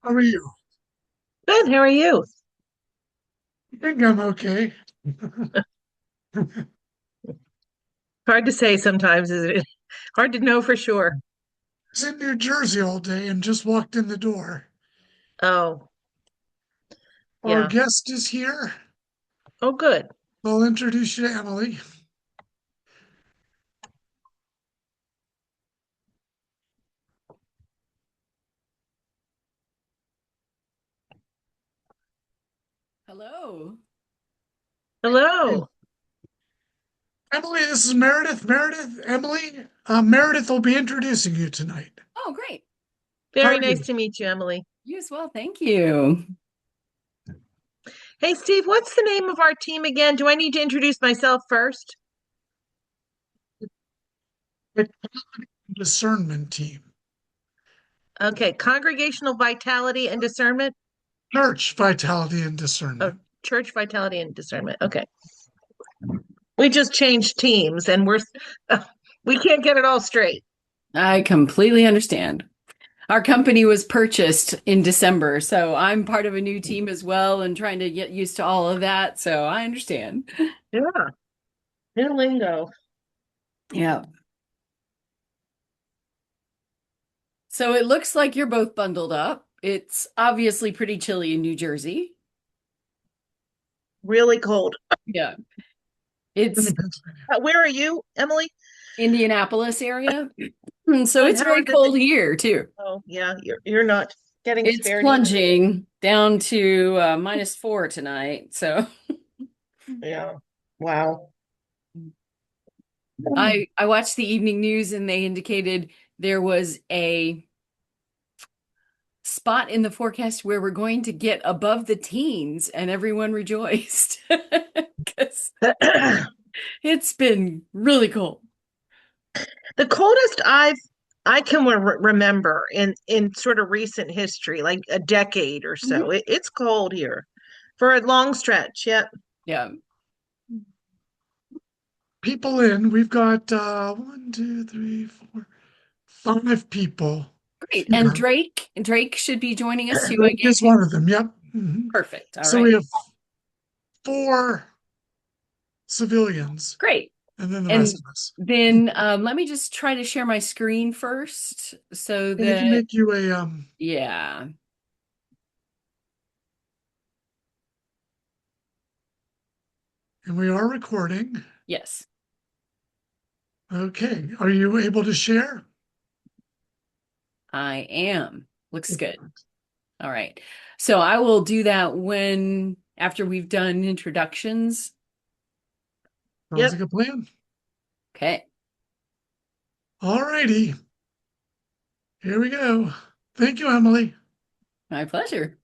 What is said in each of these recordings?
How are you? Good. How are you? I think I'm okay. Hard to say sometimes, isn't it? Hard to know for sure. I was in New Jersey all day and just walked in the door. Oh, Our yeah. guest is here. Oh, good. I'll introduce you to Emily. Hello. Hello. Emily, this is Meredith. Meredith, Emily. Meredith will be introducing you tonight. Oh, great. How Very are nice you? to meet you, Emily. You as well. Thank you. Hey, Steve, what's the name of our team again? Do I need to introduce myself first? The discernment team. Okay, Congregational Vitality and Discernment. Church vitality and Oh, discernment. Church Vitality and Discernment. Okay. We just changed teams and we can't get it all straight. I completely understand. Our company was purchased in December, so I'm part of a new team as well and trying to get used to all of that. So I understand. Yeah, new lingo. Yeah. So it looks like you're both bundled up. It's obviously pretty chilly in New Jersey. Really cold. Yeah. I'm It's in Pennsylvania. Where are you, Emily? Indianapolis area. So And it's how very is it that cold here too. Oh, yeah, you're not getting It's spared either. plunging down to -4 tonight. So Yeah. Wow. I watched the evening news and they indicated there was a spot in the forecast where we're going to get above the teens and everyone rejoiced because it's been really cold. The coldest I can remember in sort of recent history, like a decade or so. Mhm. It's cold here for a long stretch. Yep. Yeah, People in. We've got one, two, three, four, five people great. And here. Drake should be joining us too. I Drake gave is him one of them. Yep. perfect. All So right. we have four civilians, Great. and then the rest And of us. then let me just try to share my screen first so And I can that make you a yeah. and we are recording. Yes, Okay. Are you able to share? I am. Looks good. All right. So I will do that when after we've done introductions. Sounds like Yep. a plan. Okay. All righty. Here we go. Thank you, Emily. My pleasure.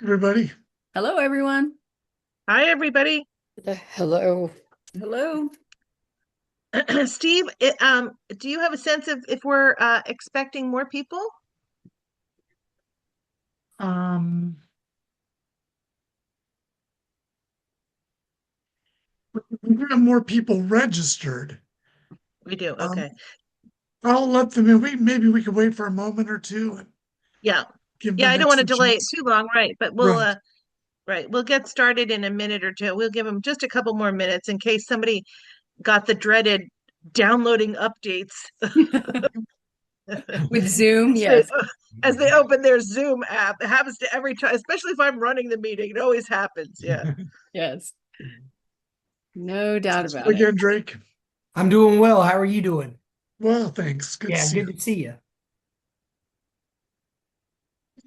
Everybody. Hello, everyone. Hi, everybody. Hello. Hello. Steve, do you have a sense of if we're expecting more people? Um, we have more people registered. We do. Um, Okay. I'll let them in. Maybe we could wait for a moment or two and Yeah. give Yeah, them I don't want to extra delay it chance. too long, right? But Right. we'll get started in a minute or two. We'll give them just a couple more minutes in case somebody got the dreaded downloading updates With Zoom, as they yes. as they open their Zoom app. It happens to every time, especially if I'm running the meeting. It always happens. Yeah. Yes. No doubt So about it. again, Drake. I'm doing well. How are you doing? Well, thanks. Good to Yeah, see good to see you.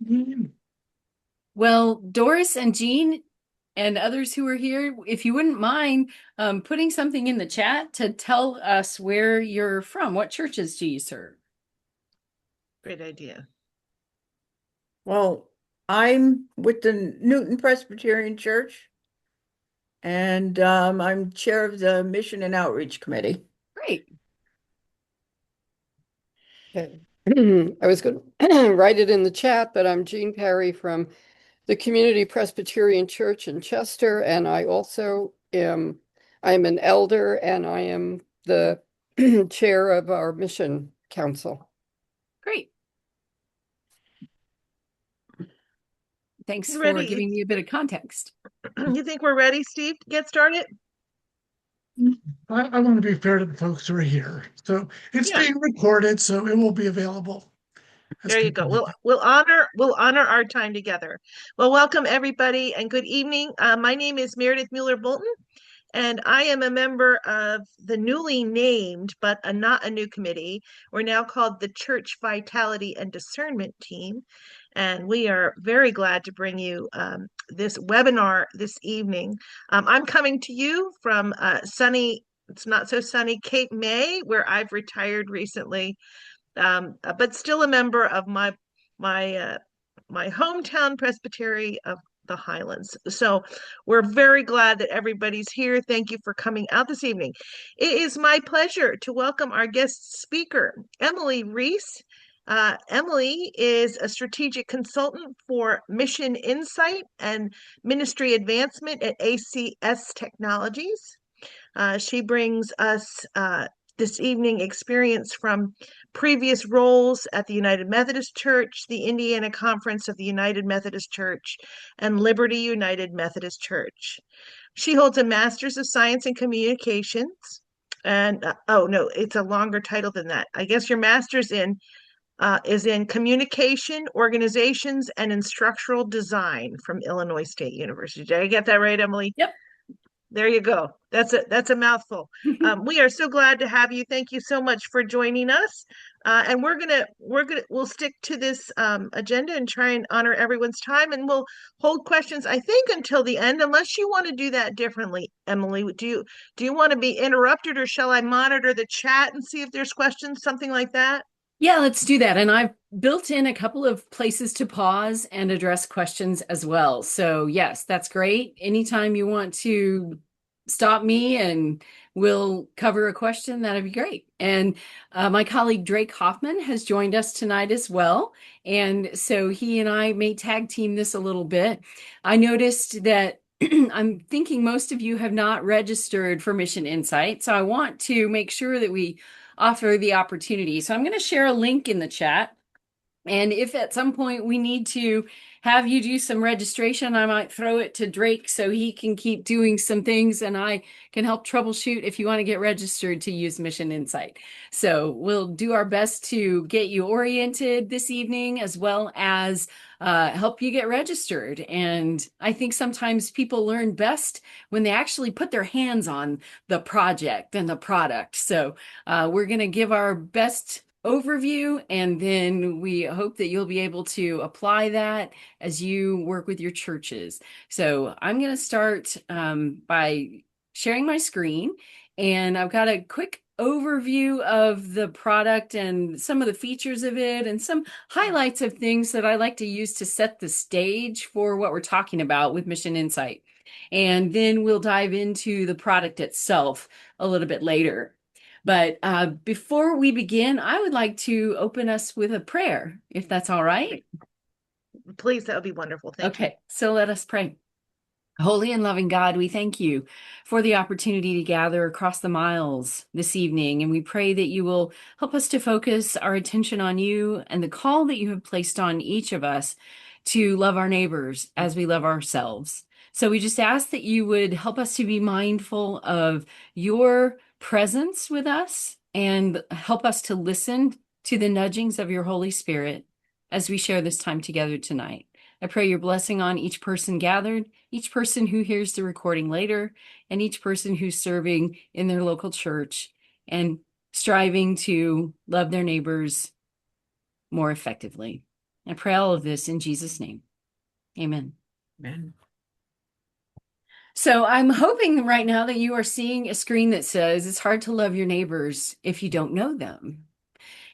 you. Well, Doris and Jean and others who are here, if you wouldn't mind putting something in the chat to tell us where you're from. What churches do you serve? Great idea. Well, I'm with the Newton Presbyterian Church, and I'm chair of the Mission and Outreach Committee. Great. Okay. I was going to write it in the chat, but I'm Jean Perry from the Community Presbyterian Church in Chester, and I also I'm an elder, and I am the chair of our mission council. Great. Thanks for Ready? giving me a bit of context. You think we're ready, Steve, to get started? I want to be fair to the folks who are here. So it's Yeah. being recorded, so it will be available. as There you go. people- We'll honor our time together. Well, welcome everybody and good evening. My name is Meredith Mueller-Bolton, and I am a member of the newly named, but not a new committee. We're now called the Church Vitality and Discernment Team. And we are very glad to bring you this webinar this evening. I'm coming to you from sunny, it's not so sunny, Cape May, where I've retired recently, but still a member of my hometown presbytery of the Highlands. So we're very glad that everybody's here. Thank you for coming out this evening. It is my pleasure to welcome our guest speaker, Emily Reece. Emily is a strategic consultant for MissionInsite and ministry advancement at ACS Technologies. She brings us this evening experience from previous roles at the United Methodist Church, the Indiana Conference of the United Methodist Church, and Liberty United Methodist Church. She holds a Master's of Science in Communications. And oh no, it's a longer title than that. I guess your master's is in Communication, Organizations, and Instructional Design from Illinois State University. Did I get that right, Emily? Yep. There you go. That's a mouthful. We are so glad to have you. Thank you so much for joining us. And we'll stick to this agenda and try and honor everyone's time. And we'll hold questions, I think, until the end, unless you want to do that differently, Emily. Do you want to be interrupted, or shall I monitor the chat and see if there's questions, something like that? Yeah, let's do that. And I've built in a couple of places to pause and address questions as well. So yes, that's great. Anytime you want to stop me and we'll cover a question, that'd be great. And my colleague Drake Hoffman has joined us tonight as well. And so he and I may tag team this a little bit. I noticed that I'm thinking most of you have not registered for MissionInsite. So I want to make sure that we offer the opportunity. So I'm going to share a link in the chat. And if at some point we need to have you do some registration, I might throw it to Drake so he can keep doing some things and I can help troubleshoot if you want to get registered to use MissionInsite. So we'll do our best to get you oriented this evening as well as help you get registered. And I think sometimes people learn best when they actually put their hands on the project and the product. So we're going to give our best overview, and then we hope that you'll be able to apply that as you work with your churches. So I'm going to start by sharing my screen, and I've got a quick overview of the product and some of the features of it and some highlights of things that I like to use to set the stage for what we're talking about with MissionInsite. And then we'll dive into the product itself a little bit later. But before we begin, I would like to open us with a prayer, if that's all right. Please, that would be wonderful. Thank you. Okay, so let us pray. Holy and loving God, we thank you for the opportunity to gather across the miles this evening, and we pray that you will help us to focus our attention on you and the call that you have placed on each of us to love our neighbors as we love ourselves. So we just ask that you would help us to be mindful of your presence with us and help us to listen to the nudgings of your Holy Spirit as we share this time together tonight. I pray your blessing on each person gathered, each person who hears the recording later, and each person who's serving in their local church and striving to love their neighbors more effectively. I pray all of this in Jesus' name. Amen. Amen. So I'm hoping right now that you are seeing a screen that says it's hard to love your neighbors if you don't know them.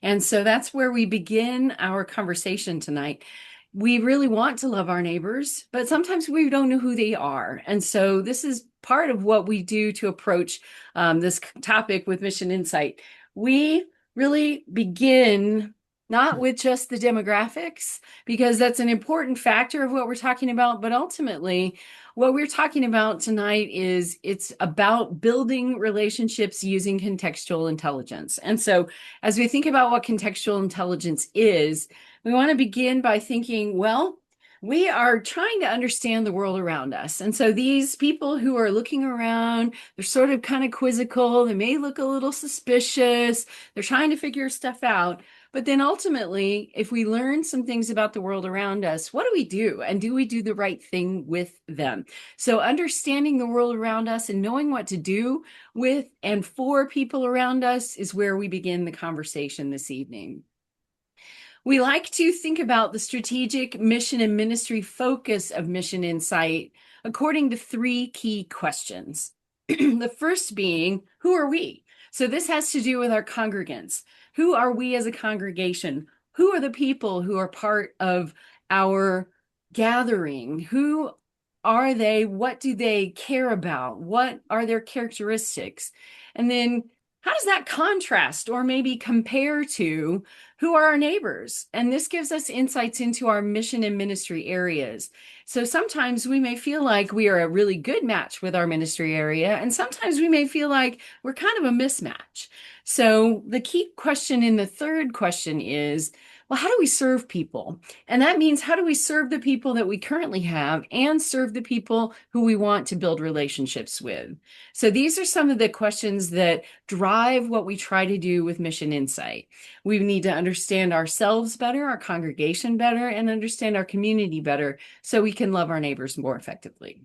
And so that's where we begin our conversation tonight. We really want to love our neighbors, but sometimes we don't know who they are. And so this is part of what we do to approach this topic with MissionInsite. We really begin not with just the demographics, because that's an important factor of what we're talking about. But ultimately, what we're talking about tonight is it's about building relationships using contextual intelligence. And so as we think about what contextual intelligence is, we want to begin by thinking, well, we are trying to understand the world around us. And so these people who are looking around, they're sort of kind of quizzical. They may look a little suspicious. They're trying to figure stuff out. But then ultimately, if we learn some things about the world around us, what do we do? And do we do the right thing with them? So understanding the world around us and knowing what to do with and for people around us is where we begin the conversation this evening. We like to think about the strategic mission and ministry focus of MissionInsite according to three key questions. The first being, who are we? So this has to do with our congregants. Who are we as a congregation? Who are the people who are part of our gathering? Who are they? What do they care about? What are their characteristics? And then how does that contrast or maybe compare to who are our neighbors? And this gives us insights into our mission and ministry areas. So sometimes we may feel like we are a really good match with our ministry area, and sometimes we may feel like we're kind of a mismatch. So the key question in the third question is, well, how do we serve people? And that means how do we serve the people that we currently have and serve the people who we want to build relationships with? So these are some of the questions that drive what we try to do with MissionInsite. We need to understand ourselves better, our congregation better, and understand our community better so we can love our neighbors more effectively.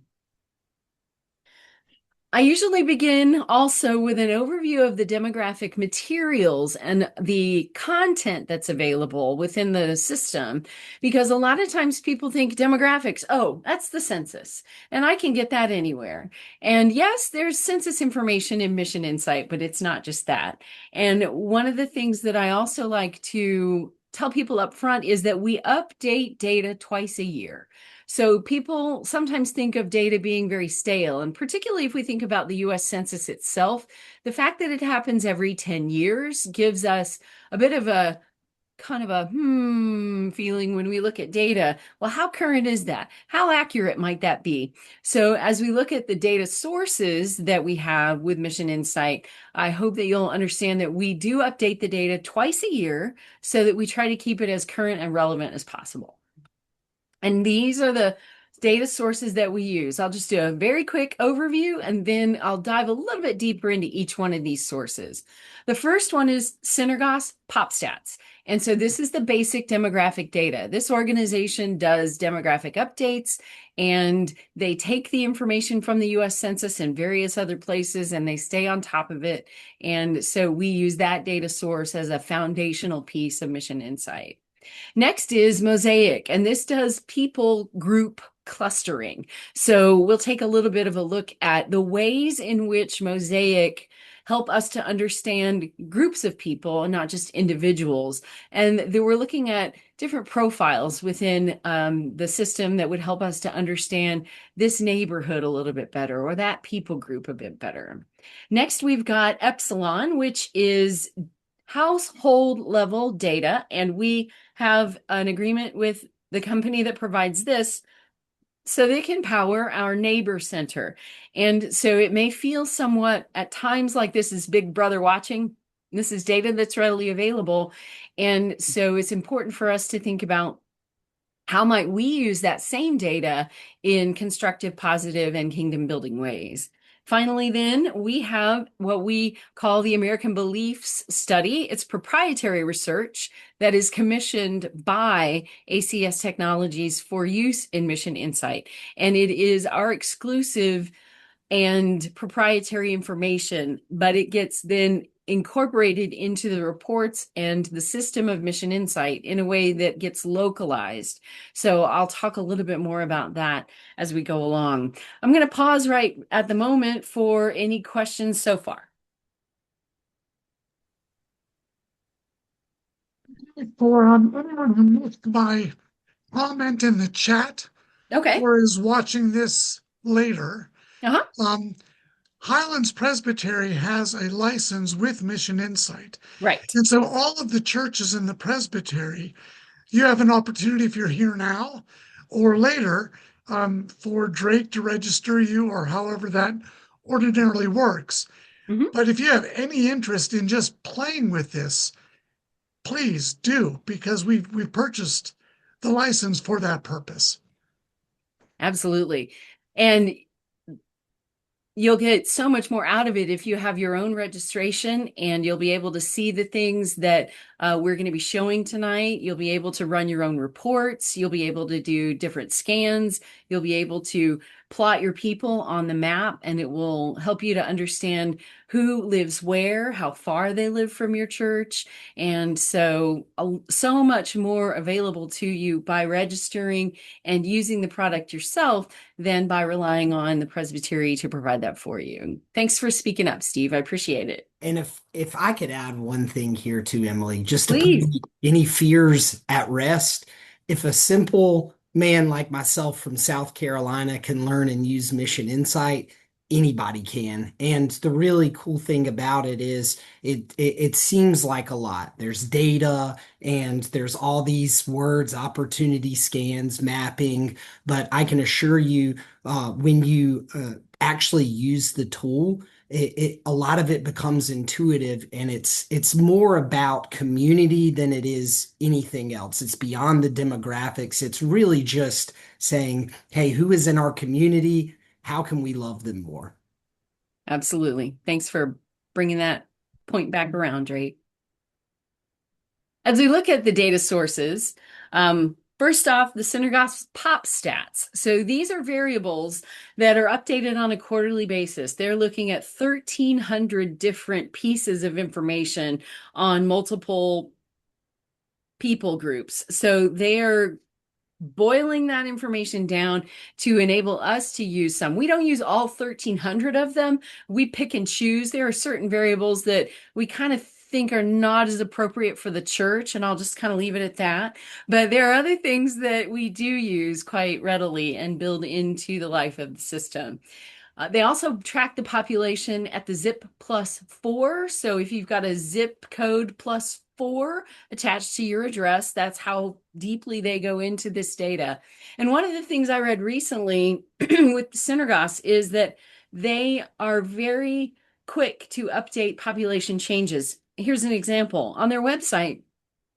I usually begin also with an overview of the demographic materials and the content that's available within the system, because a lot of times people think demographics, oh, that's the census, and I can get that anywhere. And yes, there's census information in MissionInsite, but it's not just that. And one of the things that I also like to tell people up front is that we update data twice a year. So people sometimes think of data being very stale, and particularly if we think about the US Census itself, the fact that it happens every 10 years gives us a bit of a kind of a feeling when we look at data. Well, how current is that? How accurate might that be? So as we look at the data sources that we have with MissionInsite, I hope that you'll understand that we do update the data twice a year so that we try to keep it as current and relevant as possible. And these are the data sources that we use. I'll just do a very quick overview, and then I'll dive a little bit deeper into each one of these sources. The first one is Synergos PopStats. And so this is the basic demographic data. This organization does demographic updates, and they take the information from the US Census and various other places, and they stay on top of it. And so we use that data source as a foundational piece of MissionInsite. Next is Mosaic, and this does people group clustering. So we'll take a little bit of a look at the ways in which Mosaic help us to understand groups of people and not just individuals. And then we're looking at different profiles within the system that would help us to understand this neighborhood a little bit better or that people group a bit better. Next, we've got Epsilon, which is household level data, and we have an agreement with the company that provides this so they can power our neighbor center. And so it may feel somewhat at times like this is Big Brother watching. This is data that's readily available. And so it's important for us to think about how might we use that same data in constructive, positive, and kingdom building ways. Finally, then, we have what we call the American Beliefs Study. It's proprietary research that is commissioned by ACS Technologies for use in MissionInsite. And it is our exclusive and proprietary information, but it gets then incorporated into the reports and the system of MissionInsite in a way that gets localized. So I'll talk a little bit more about that as we go along. I'm going to pause right at the moment for any questions so far. For anyone who missed my comment in the chat Okay. or is watching this later, Uh-huh. Highlands Presbytery has a license with MissionInsite. Right. And so all of the churches in the presbytery, you have an opportunity if you're here now or later for Drake to register you or however that ordinarily works. Mhm. But if you have any interest in just playing with this, please do, because we've purchased the license for that purpose. Absolutely. And you'll get so much more out of it if you have your own registration, and you'll be able to see the things that we're going to be showing tonight. You'll be able to run your own reports. You'll be able to do different scans. You'll be able to plot your people on the map, and it will help you to understand who lives where, how far they live from your church. And so much more available to you by registering and using the product yourself than by relying on the presbytery to provide that for you. Thanks for speaking up, Steve. I appreciate it. And if I could add one thing here too, Emily, just to put Please. any fears at rest, if a simple man like myself from South Carolina can learn and use MissionInsite, anybody can. And the really cool thing about it is it seems like a lot. There's data and there's all these words, opportunity scans, mapping, but I can assure you, when you actually use the tool, a lot of it becomes intuitive, and it's more about community than it is anything else. It's beyond the demographics. It's really just saying, hey, who is in our community? How can we love them more? Absolutely. Thanks for bringing that point back around, Drake. As we look at the data sources, first off, the synagogue's pop stats. So these are variables that are updated on a quarterly basis. They're looking at 1,300 different pieces of information on multiple people groups. So they are boiling that information down to enable us to use some. We don't use all 1,300 of them. We pick and choose. There are certain variables that we kind of think are not as appropriate for the church, and I'll just kind of leave it at that. But there are other things that we do use quite readily and build into the life of the system. They also track the population at the zip +4. So if you've got a zip code +4 attached to your address, that's how deeply they go into this data. And one of the things I read recently with Synergos is that they are very quick to update population changes. Here's an example. On their website,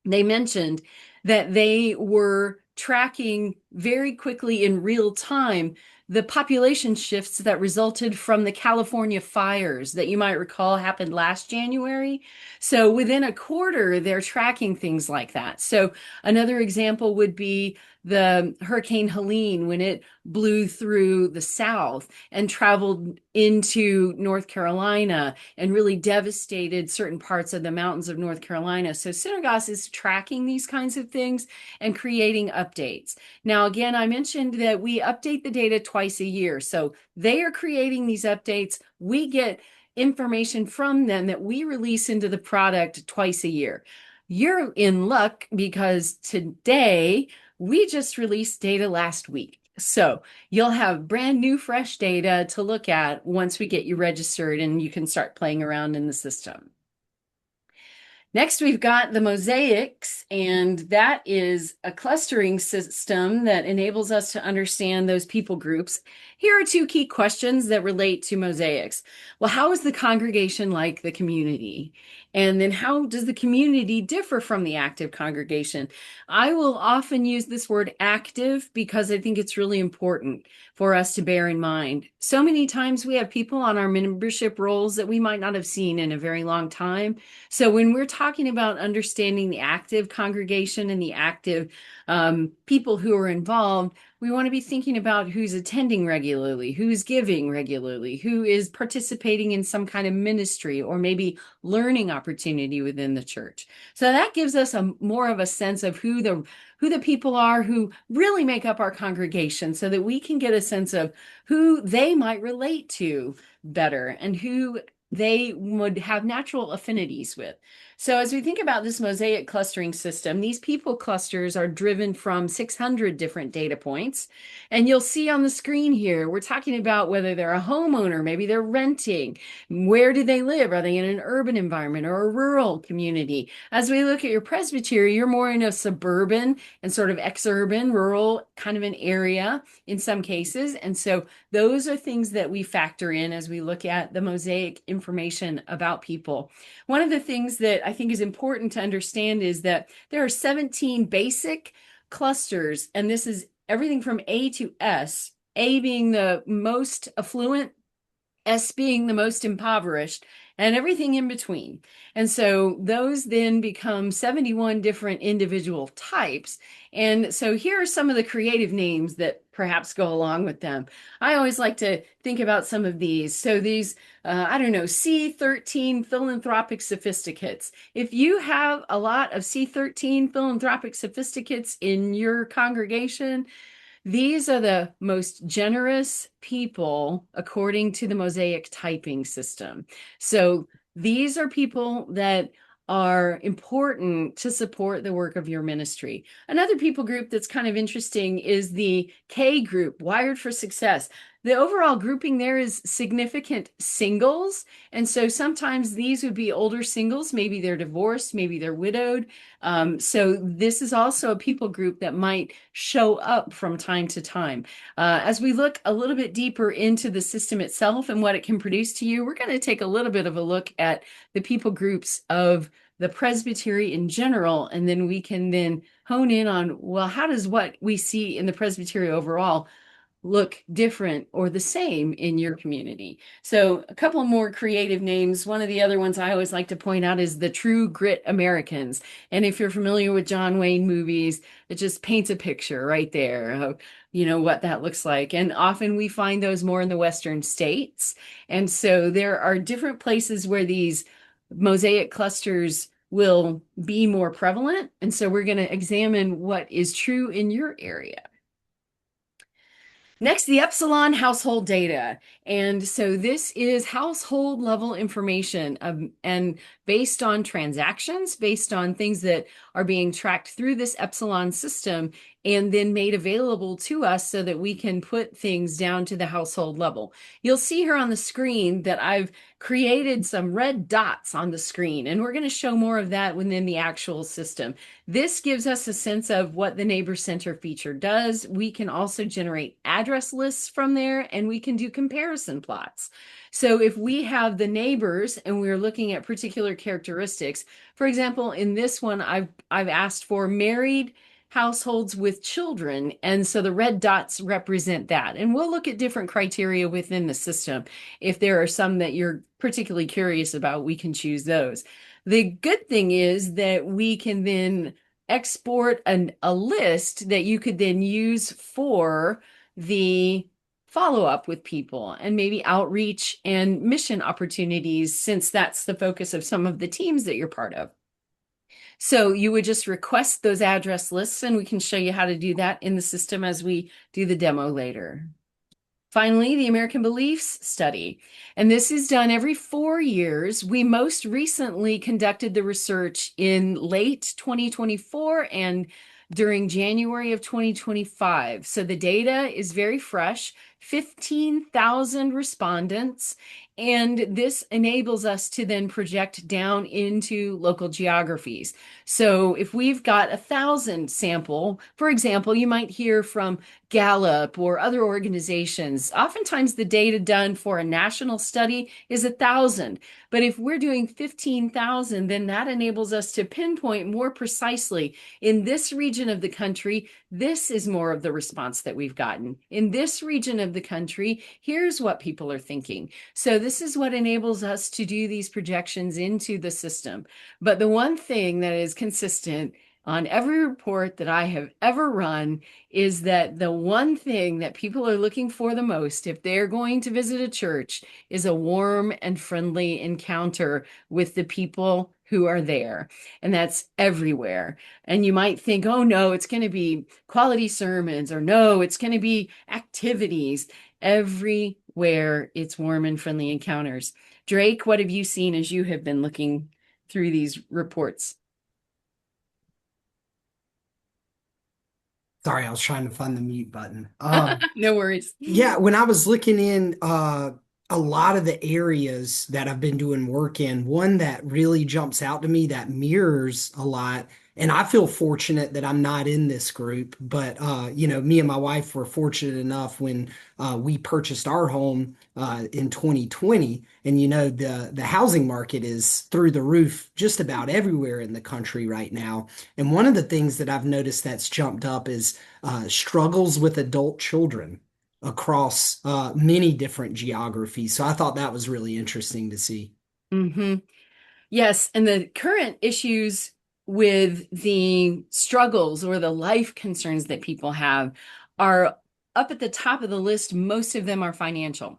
they mentioned that they were tracking very quickly in real time the population shifts that resulted from the California fires that you might recall happened last January. So within a quarter, they're tracking things like that. So another example would be the Hurricane Helene when it blew through the South and traveled into North Carolina and really devastated certain parts of the mountains of North Carolina. So Synergos is tracking these kinds of things and creating updates. Now, again, I mentioned that we update the data twice a year. So they are creating these updates. We get information from them that we release into the product twice a year. You're in luck because today we just released data last week. So you'll have brand new, fresh data to look at once we get you registered and you can start playing around in the system. Next, we've got the mosaics, and that is a clustering system that enables us to understand those people groups. Here are two key questions that relate to mosaics. Well, how is the congregation like the community? And then how does the community differ from the active congregation? I will often use this word active because I think it's really important for us to bear in mind. So many times we have people on our membership rolls that we might not have seen in a very long time. So when we're talking about understanding the active congregation and the active people who are involved, we want to be thinking about who's attending regularly, who's giving regularly, who is participating in some kind of ministry or maybe learning opportunity within the church. So that gives us more of a sense of who the people are who really make up our congregation, so that we can get a sense of who they might relate to better and who they would have natural affinities with. So as we think about this mosaic clustering system, these people clusters are driven from 600 different data points. And you'll see on the screen here, we're talking about whether they're a homeowner, maybe they're renting, where do they live? Are they in an urban environment or a rural community? As we look at your presbytery, you're more in a suburban and sort of exurban, rural kind of an area in some cases. And so those are things that we factor in as we look at the mosaic information about people. One of the things that I think is important to understand is that there are 17 basic clusters, and this is everything from A to S, A being the most affluent, S being the most impoverished, and everything in between. And so those then become 71 different individual types. And so here are some of the creative names that perhaps go along with them. I always like to think about some of these. So these, I don't know, C13 philanthropic sophisticates. If you have a lot of C13 philanthropic sophisticates in your congregation, these are the most generous people according to the Mosaic typing system. So these are people that are important to support the work of your ministry. Another people group that's kind of interesting is the K group, Wired for Success. The overall grouping there is significant singles. And so sometimes these would be older singles. Maybe they're divorced, maybe they're widowed. So this is also a people group that might show up from time to time. As we look a little bit deeper into the system itself and what it can produce to you, we're going to take a little bit of a look at the people groups of the presbytery in general, and then we can then hone in on, well, how does what we see in the presbytery overall look different or the same in your community? So a couple more creative names. One of the other ones I always like to point out is the True Grit Americans. And if you're familiar with John Wayne movies, it just paints a picture right there of, you know, what that looks like. And often we find those more in the Western states. And so there are different places where these mosaic clusters will be more prevalent. And so we're going to examine what is true in your area. Next, the Epsilon household data. And so this is household level information, and based on transactions, based on things that are being tracked through this Epsilon system and then made available to us so that we can put things down to the household level. You'll see here on the screen that I've created some red dots on the screen, and we're going to show more of that within the actual system. This gives us a sense of what the Neighbor Center feature does. We can also generate address lists from there, and we can do comparison plots. So if we have the neighbors and we're looking at particular characteristics, for example, in this one, I've asked for married households with children. And so the red dots represent that. And we'll look at different criteria within the system. If there are some that you're particularly curious about, we can choose those. The good thing is that we can then export a list that you could then use for the follow-up with people and maybe outreach and mission opportunities, since that's the focus of some of the teams that you're part of. So you would just request those address lists, and we can show you how to do that in the system as we do the demo later. Finally, the American Beliefs Study. And this is done every 4 years. We most recently conducted the research in late 2024 and during January of 2025. So the data is very fresh, 15,000 respondents. And this enables us to then project down into local geographies. So if we've got 1,000 sample, for example, you might hear from Gallup or other organizations. Oftentimes the data done for a national study is 1,000. But if we're doing 15,000, then that enables us to pinpoint more precisely in this region of the country, this is more of the response that we've gotten. In this region of the country, here's what people are thinking. So this is what enables us to do these projections into the system. But the one thing that is consistent on every report that I have ever run is that the one thing that people are looking for the most if they're going to visit a church is a warm and friendly encounter with the people who are there. And that's everywhere. And you might think, oh no, it's going to be quality sermons, or no, it's going to be activities. Everywhere it's warm and friendly encounters. Drake, what have you seen as you have been looking through these reports. Sorry, I was trying to find the mute button. No worries. Yeah, when I was looking in a lot of the areas that I've been doing work in, one that really jumps out to me that mirrors a lot, and I feel fortunate that I'm not in this group, but me and my wife were fortunate enough when we purchased our home in 2020, and the housing market is through the roof just about everywhere in the country right now. And one of the things that I've noticed that's jumped up is struggles with adult children across many different geographies. So I thought that was really interesting to see. Mm-hmm. Yes, and the current issues with the struggles or the life concerns that people have are up at the top of the list. Most of them are financial.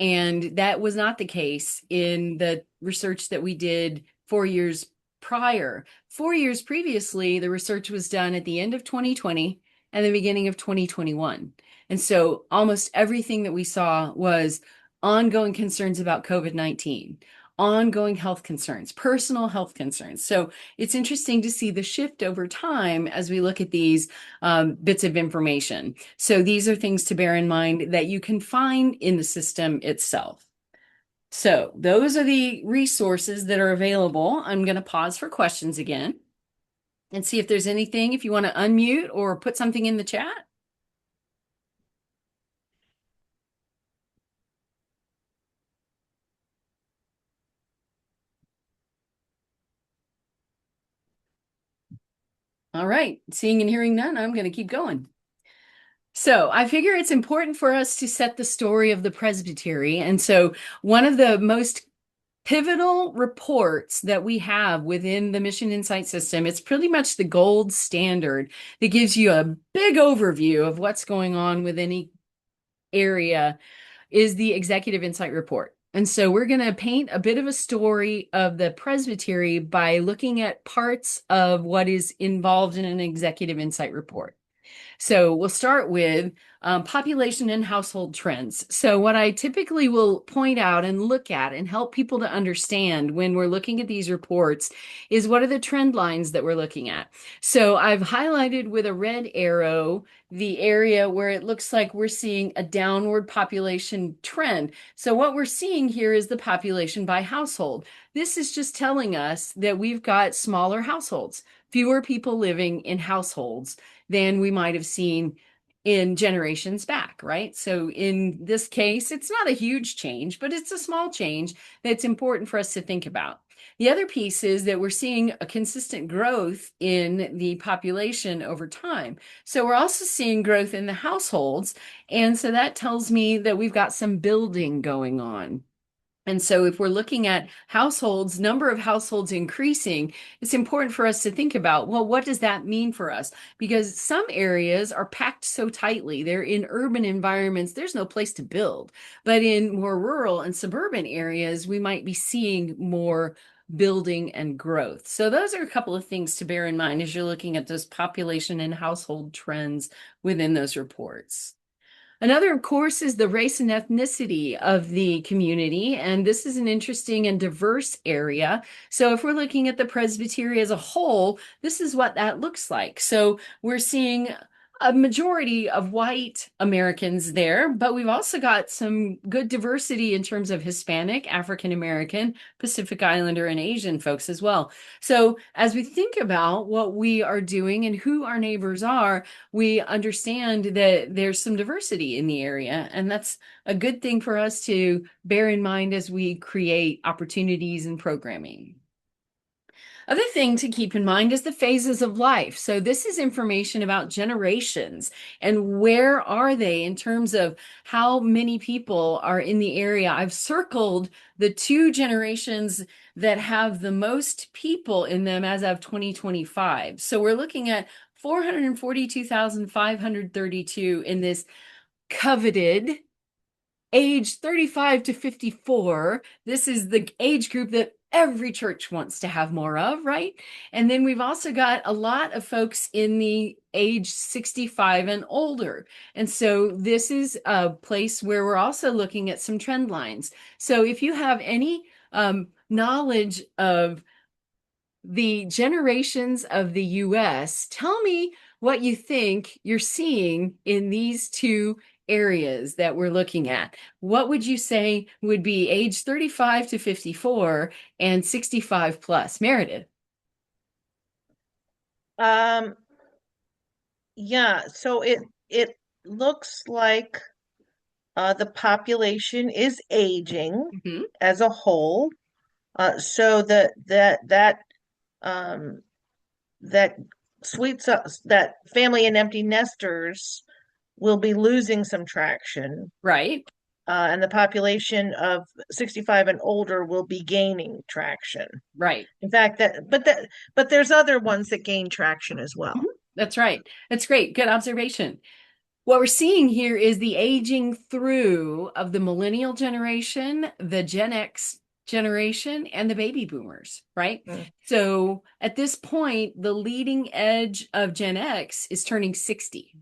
And that was not the case in the research that we did 4 years prior. 4 years previously, the research was done at the end of 2020 and the beginning of 2021. And so almost everything that we saw was ongoing concerns about COVID-19, ongoing health concerns, personal health concerns. So it's interesting to see the shift over time as we look at these bits of information. So these are things to bear in mind that you can find in the system itself. So those are the resources that are available. I'm going to pause for questions again and see if there's anything, if you want to unmute or put something in the chat. All right, seeing and hearing none, I'm going to keep going. So I figure it's important for us to set the story of the presbytery. And so one of the most pivotal reports that we have within the MissionInsite system, it's pretty much the gold standard that gives you a big overview of what's going on with any area, is the Executive Insight Report. And so we're going to paint a bit of a story of the presbytery by looking at parts of what is involved in an Executive Insight Report. So we'll start with population and household trends. So what I typically will point out and look at and help people to understand when we're looking at these reports is what are the trend lines that we're looking at. So I've highlighted with a red arrow the area where it looks like we're seeing a downward population trend. So what we're seeing here is the population by household. This is just telling us that we've got smaller households, fewer people living in households than we might have seen in generations back, right? So in this case, it's not a huge change, but it's a small change that's important for us to think about. The other piece is that we're seeing a consistent growth in the population over time. So we're also seeing growth in the households. And so that tells me that we've got some building going on. And so if we're looking at households, number of households increasing, it's important for us to think about, well, what does that mean for us? Because some areas are packed so tightly. They're in urban environments. There's no place to build. But in more rural and suburban areas, we might be seeing more building and growth. So those are a couple of things to bear in mind as you're looking at those population and household trends within those reports. Another, of course, is the race and ethnicity of the community. And this is an interesting and diverse area. So if we're looking at the presbytery as a whole, this is what that looks like. So we're seeing a majority of white Americans there, but we've also got some good diversity in terms of Hispanic, African American, Pacific Islander, and Asian folks as well. So as we think about what we are doing and who our neighbors are, we understand that there's some diversity in the area, and that's a good thing for us to bear in mind as we create opportunities and programming. Other thing to keep in mind is the phases of life. So this is information about generations and where are they in terms of how many people are in the area. I've circled the 2 generations that have the most people in them as of 2025. So we're looking at 442,532 in this coveted age 35 to 54. This is the age group that every church wants to have more of, right? And then we've also got a lot of folks in the age 65 and older. And so this is a place where we're also looking at some trend lines. So if you have any knowledge of the generations of the US, tell me what you think you're seeing in these two areas that we're looking at. What would you say would be age 35 to 54 and 65 plus? Meredith. Yeah, so it looks like the population is aging Mhm. as a whole. So um that that family and empty nesters will be losing some traction, Right, and the population of 65 and older will be gaining traction. right. In fact, but there's other ones that gain traction as well. Mhm. That's right. That's great. Good observation. What we're seeing here is the aging through of the millennial generation, the Gen X generation, and the baby boomers, right? Mm. So at this point, the leading edge of Gen X is turning 60.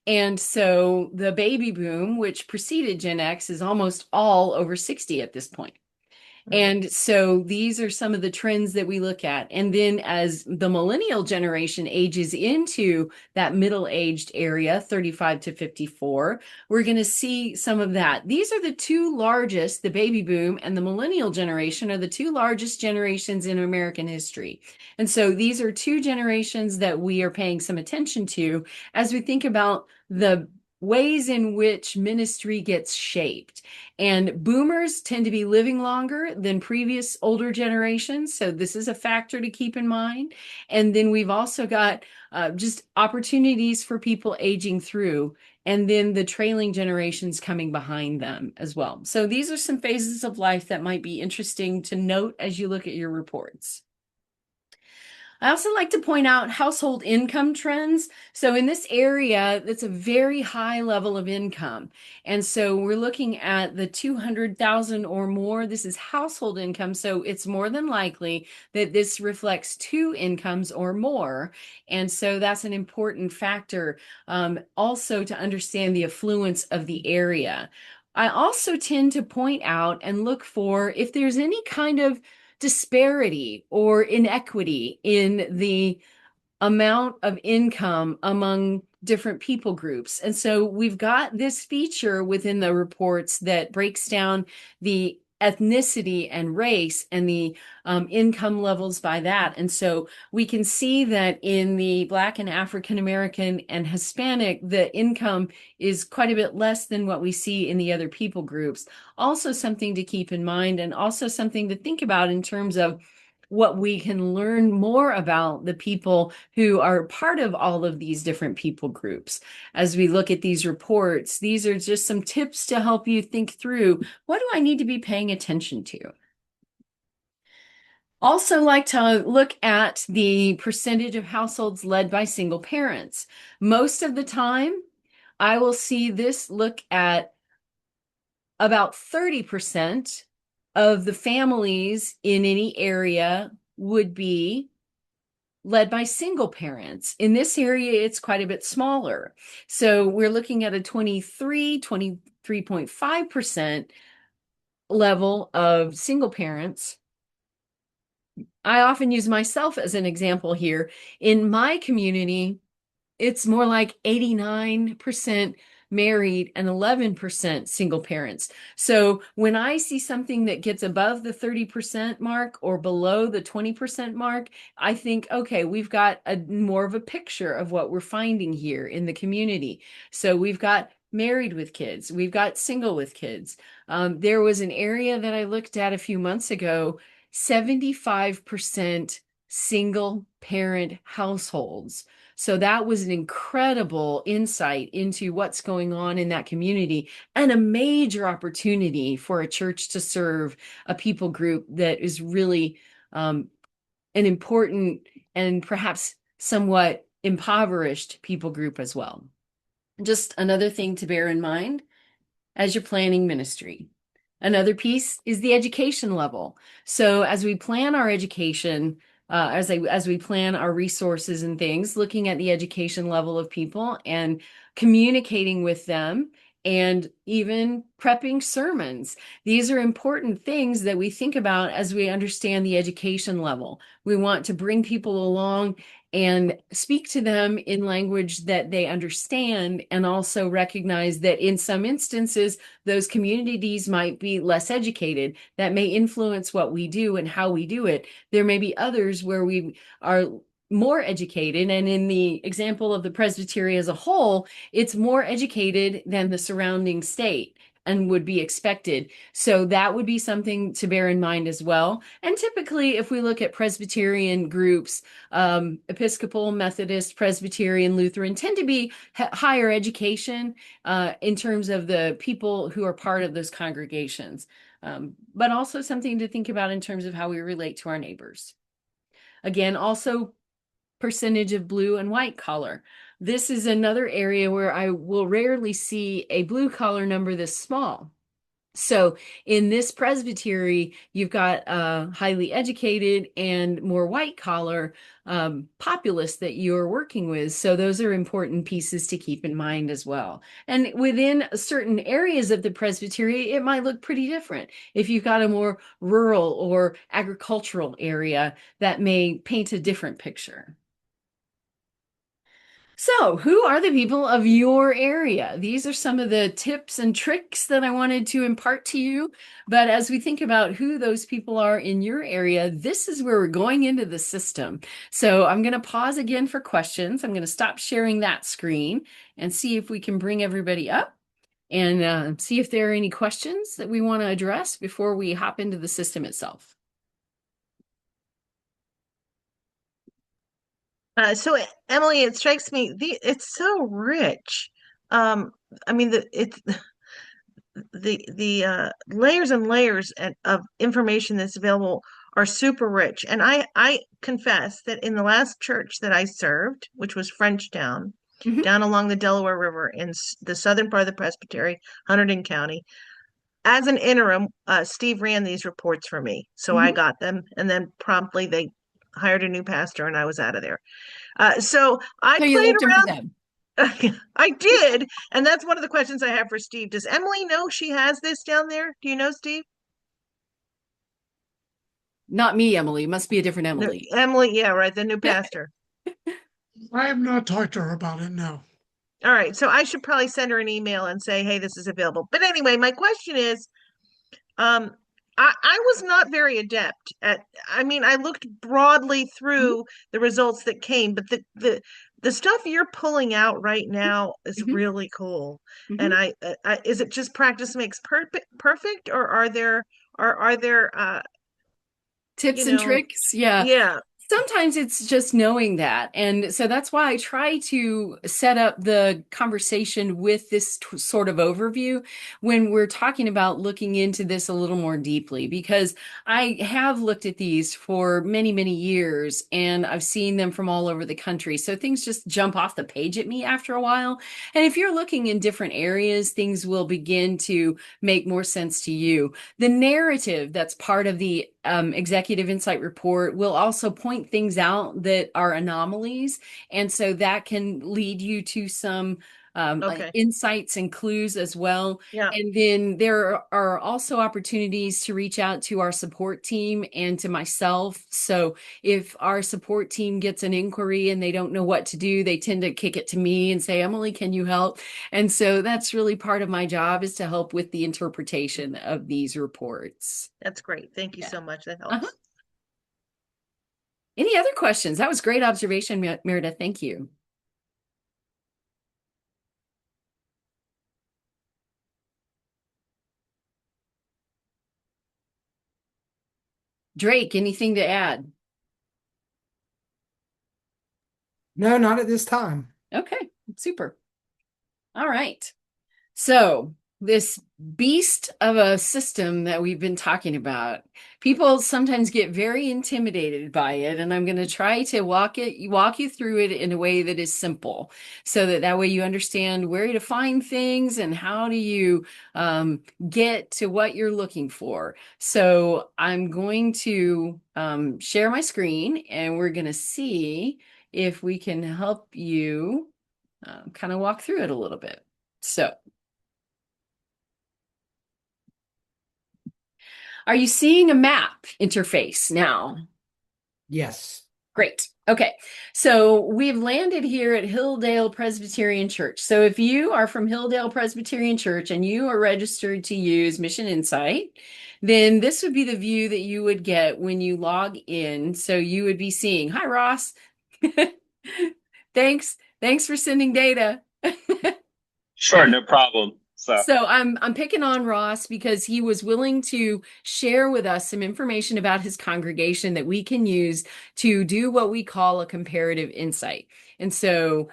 And so the baby boom, which preceded Gen X, is almost all over 60 at this point. And so these are some of the trends that we look at. And then as the millennial generation ages into that middle-aged area, 35 to 54, we're going to see some of that. These are the two largest, the baby boom and the millennial generation are the two largest generations in American history. And so these are two generations that we are paying some attention to as we think about the ways in which ministry gets shaped. And boomers tend to be living longer than previous older generations. So this is a factor to keep in mind. And then we've also got just opportunities for people aging through, and then the trailing generations coming behind them as well. So these are some phases of life that might be interesting to note as you look at your reports. I also like to point out household income trends. So in this area, that's a very high level of income. And so we're looking at the 200,000 or more. This is household income. So it's more than likely that this reflects two incomes or more. And so that's an important factor, also to understand the affluence of the area. I also tend to point out and look for if there's any kind of disparity or inequity in the amount of income among different people groups. And so we've got this feature within the reports that breaks down the ethnicity and race and the income levels by that. And so we can see that in the Black and African American and Hispanic, the income is quite a bit less than what we see in the other people groups. Also something to keep in mind, and also something to think about in terms of what we can learn more about the people who are part of all of these different people groups. As we look at these reports, these are just some tips to help you think through, what do I need to be paying attention to? Also like to look at the percentage of households led by single parents. Most of the time, I will see this look at about 30% of the families in any area would be led by single parents. In this area, it's quite a bit smaller. So we're looking at a 23.5% level of single parents. I often use myself as an example here. In my community, it's more like 89% married and 11% single parents. So when I see something that gets above the 30% mark or below the 20% mark, I think, okay, we've got more of a picture of what we're finding here in the community. So we've got married with kids, we've got single with kids. There was an area that I looked at a few months ago, 75% single parent households. So that was an incredible insight into what's going on in that community, and a major opportunity for a church to serve a people group that is really an important and perhaps somewhat impoverished people group as well. Just another thing to bear in mind as you're planning ministry. Another piece is the education level. So as we plan our education, as we plan our resources and things, looking at the education level of people and communicating with them and even prepping sermons. These are important things that we think about as we understand the education level. We want to bring people along and speak to them in language that they understand, and also recognize that in some instances, those communities might be less educated. That may influence what we do and how we do it. There may be others where we are more educated, and in the example of the presbytery as a whole, it's more educated than the surrounding state and would be expected. So that would be something to bear in mind as well. And typically, if we look at Presbyterian groups, Episcopal, Methodist, Presbyterian, Lutheran tend to be higher education in terms of the people who are part of those congregations, but also something to think about in terms of how we relate to our neighbors. Again, also percentage of blue and white collar. This is another area where I will rarely see a blue collar number this small. So in this presbytery, you've got highly educated and more white collar populace that you're working with. So those are important pieces to keep in mind as well. And within certain areas of the presbytery, it might look pretty different. If you've got a more rural or agricultural area, that may paint a different picture. So, who are the people of your area? These are some of the tips and tricks that I wanted to impart to you. But as we think about who those people are in your area, this is where we're going into the system. So I'm going to pause again for questions. I'm going to stop sharing that screen and see if we can bring everybody up and see if there are any questions that we want to address before we hop into the system itself. So Emily, it strikes me it's so rich. I mean, the layers and layers of information that's available are super rich. And I confess that in the last church that I served, which was Frenchtown, Mhm. down along the Delaware River in the southern part of the Presbytery, Hunterdon County, as an interim, Steve ran these reports for me, so I Mhm. got them, and then promptly they hired a new pastor, and I was out of there. So I So you played left them for them. around. I did, and that's one of the questions I have for Steve. Does Emily know she has this down there? Do you know, Steve? Not me, Emily. Must be a different No, Emily. Emily, yeah, right, the new pastor. I have not talked to her about it, no. All right, so I should probably send her an email and say, hey, this is available. But anyway, my question is, um, I was not very adept at, I mean, I looked broadly through the results that came, but the stuff you're pulling out right now is Mhm. really cool. Mhm. And is it just practice makes perfect, or are there Tips and tricks. Yeah. yeah, Sometimes it's just knowing that. And so that's why I try to set up the conversation with this sort of overview when we're talking about looking into this a little more deeply, because I have looked at these for many, many years and I've seen them from all over the country. So things just jump off the page at me after a while. And if you're looking in different areas, things will begin to make more sense to you. The narrative that's part of the Executive Insight report will also point things out that are anomalies. And so that can lead you to some okay, insights and clues as well. yeah, And then there are also opportunities to reach out to our support team and to myself. So if our support team gets an inquiry and they don't know what to do, they tend to kick it to me and say, Emily, can you help? And so that's really part of my job, is to help with the interpretation of these reports. that's great. Thank you Yeah. so much. That Uh-huh. helps. Any other questions? That was great observation, Meredith. Thank you. Drake, anything to add? No, not at this time. Okay, super. All right. So, this beast of a system that we've been talking about, people sometimes get very intimidated by it, and I'm going to try to walk you through it in a way that is simple, so that way you understand where to find things and how do you get to what you're looking for. So, I'm going to share my screen, and we're going to see if we can help you kind of walk through it a little bit. So, Are you seeing a map interface now? Yes. Great. Okay. So we've landed here at Hilldale Presbyterian Church. So if you are from Hilldale Presbyterian Church and you are registered to use MissionInsite, then this would be the view that you would get when you log in. So you would be seeing, hi, Ross. Thanks. Thanks for sending data. Sure, no problem. So I'm picking on Ross because he was willing to share with us some information about his congregation that we can use to do what we call a comparative insight. And so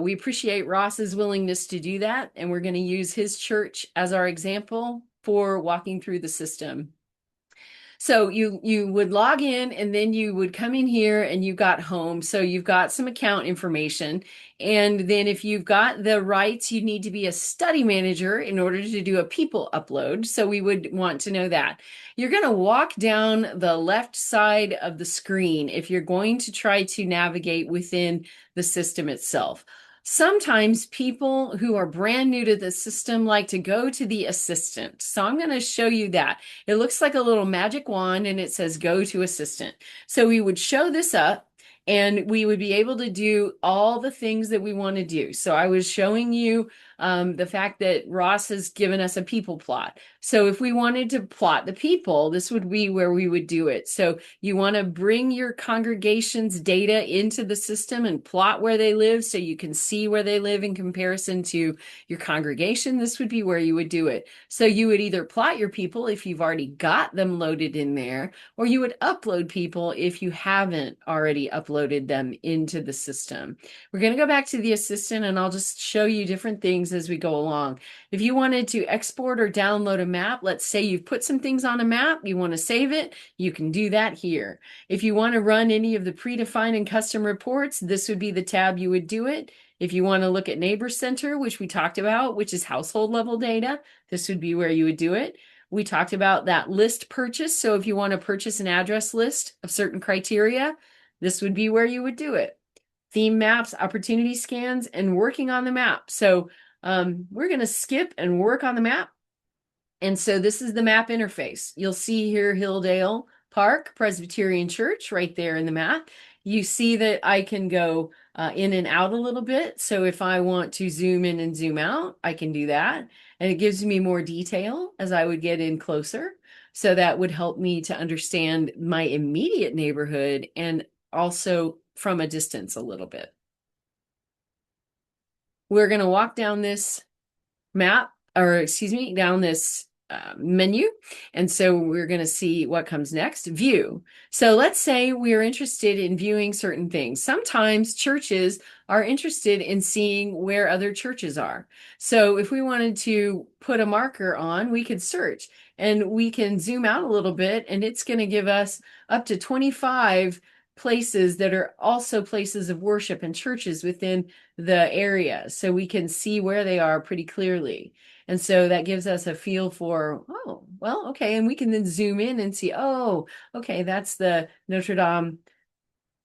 we appreciate Ross's willingness to do that. And we're going to use his church as our example for walking through the system. So you would log in and then you would come in here and you got home. So you've got some account information. And then if you've got the rights, you need to be a study manager in order to do a people upload. So we would want to know that. You're going to walk down the left side of the screen if you're going to try to navigate within the system itself. Sometimes people who are brand new to the system like to go to the assistant. So I'm going to show you that. It looks like a little magic wand and it says go to assistant. So we would show this up and we would be able to do all the things that we want to do. So I was showing you the fact that Ross has given us a people plot. So if we wanted to plot the people, this would be where we would do it. So you want to bring your congregation's data into the system and plot where they live so you can see where they live in comparison to your congregation. This would be where you would do it. So you would either plot your people if you've already got them loaded in there, or you would upload people if you haven't already uploaded them into the system. We're going to go back to the assistant and I'll just show you different things as we go along. If you wanted to export or download a map, let's say you've put some things on a map, you want to save it, you can do that here. If you want to run any of the predefined and custom reports, this would be the tab you would do it. If you want to look at Neighbor Center, which we talked about, which is household level data, this would be where you would do it. We talked about that list purchase. So if you want to purchase an address list of certain criteria, this would be where you would do it. Theme maps, opportunity scans, and working on the map. So we're going to skip and work on the map. And so this is the map interface. You'll see here Hilldale Park Presbyterian Church right there in the map. You see that I can go in and out a little bit. So if I want to zoom in and zoom out, I can do that. And it gives me more detail as I would get in closer. So that would help me to understand my immediate neighborhood and also from a distance a little bit. We're going to walk down this map, or excuse me, down this menu. And so we're going to see what comes next. View. So let's say we are interested in viewing certain things. Sometimes churches are interested in seeing where other churches are. So if we wanted to put a marker on, we could search and we can zoom out a little bit and it's going to give us up to 25 places that are also places of worship and churches within the area. So we can see where they are pretty clearly. And so that gives us a feel for, oh, well, okay. And we can then zoom in and see, oh, okay, that's the Notre Dame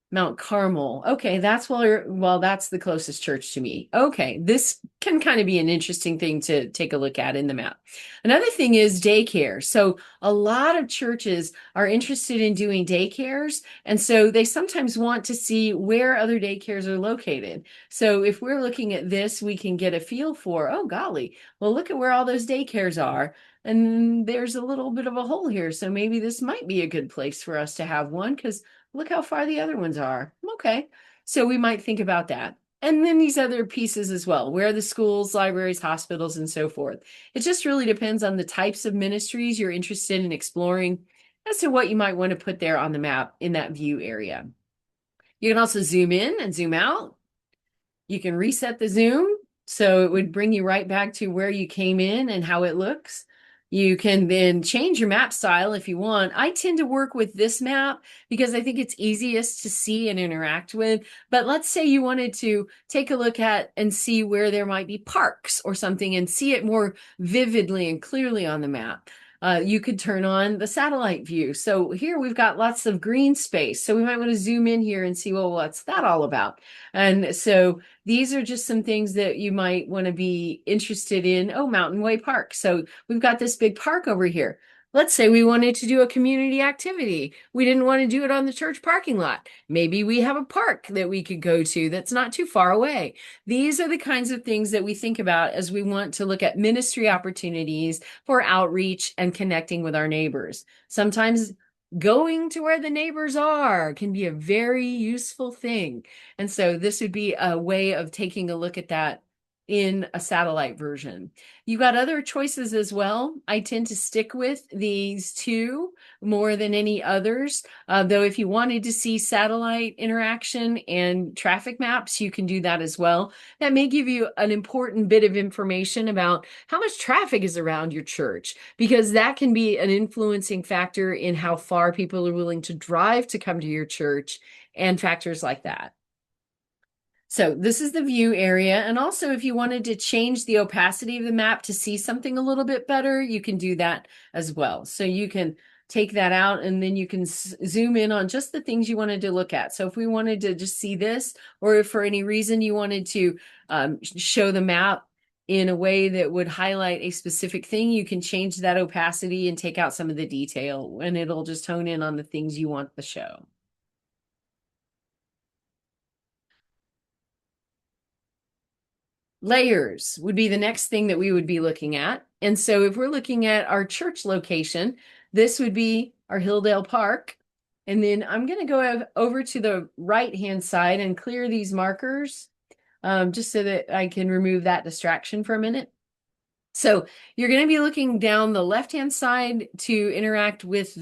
Mount Carmel. Okay, that's well, that's the closest church to me. Okay, this can kind of be an interesting thing to take a look at in the map. Another thing is daycare. So a lot of churches are interested in doing daycares, and so they sometimes want to see where other daycares are located. So if we're looking at this, we can get a feel for, oh, golly, well, look at where all those daycares are. And there's a little bit of a hole here. So maybe this might be a good place for us to have one because look how far the other ones are. Okay. So we might think about that. And then these other pieces as well, where are the schools, libraries, hospitals, and so forth. It just really depends on the types of ministries you're interested in exploring as to what you might want to put there on the map in that view area. You can also zoom in and zoom out. You can reset the zoom. So it would bring you right back to where you came in and how it looks. You can then change your map style if you want. I tend to work with this map because I think it's easiest to see and interact with. But let's say you wanted to take a look at and see where there might be parks or something and see it more vividly and clearly on the map. You could turn on the satellite view. So here we've got lots of green space. So we might want to zoom in here and see, well, what's that all about? And so these are just some things that you might want to be interested in. Oh, Mountain Way Park. So we've got this big park over here. Let's say we wanted to do a community activity. We didn't want to do it on the church parking lot. Maybe we have a park that we could go to that's not too far away. These are the kinds of things that we think about as we want to look at ministry opportunities for outreach and connecting with our neighbors. Sometimes going to where the neighbors are can be a very useful thing. And so this would be a way of taking a look at that in a satellite version. You got other choices as well. I tend to stick with these two more than any others. Though if you wanted to see satellite interaction and traffic maps, you can do that as well. That may give you an important bit of information about how much traffic is around your church, because that can be an influencing factor in how far people are willing to drive to come to your church and factors like that. So this is the view area. And also, if you wanted to change the opacity of the map to see something a little bit better, you can do that as well. So you can take that out and then you can zoom in on just the things you wanted to look at. So if we wanted to just see this, or if for any reason you wanted to show the map in a way that would highlight a specific thing, you can change that opacity and take out some of the detail, and it'll just hone in on the things you want to show. Layers would be the next thing that we would be looking at. And so if we're looking at our church location, this would be our Hilldale Park. And then I'm going to go over to the right-hand side and clear these markers just so that I can remove that distraction for a minute. So you're going to be looking down the left-hand side to interact with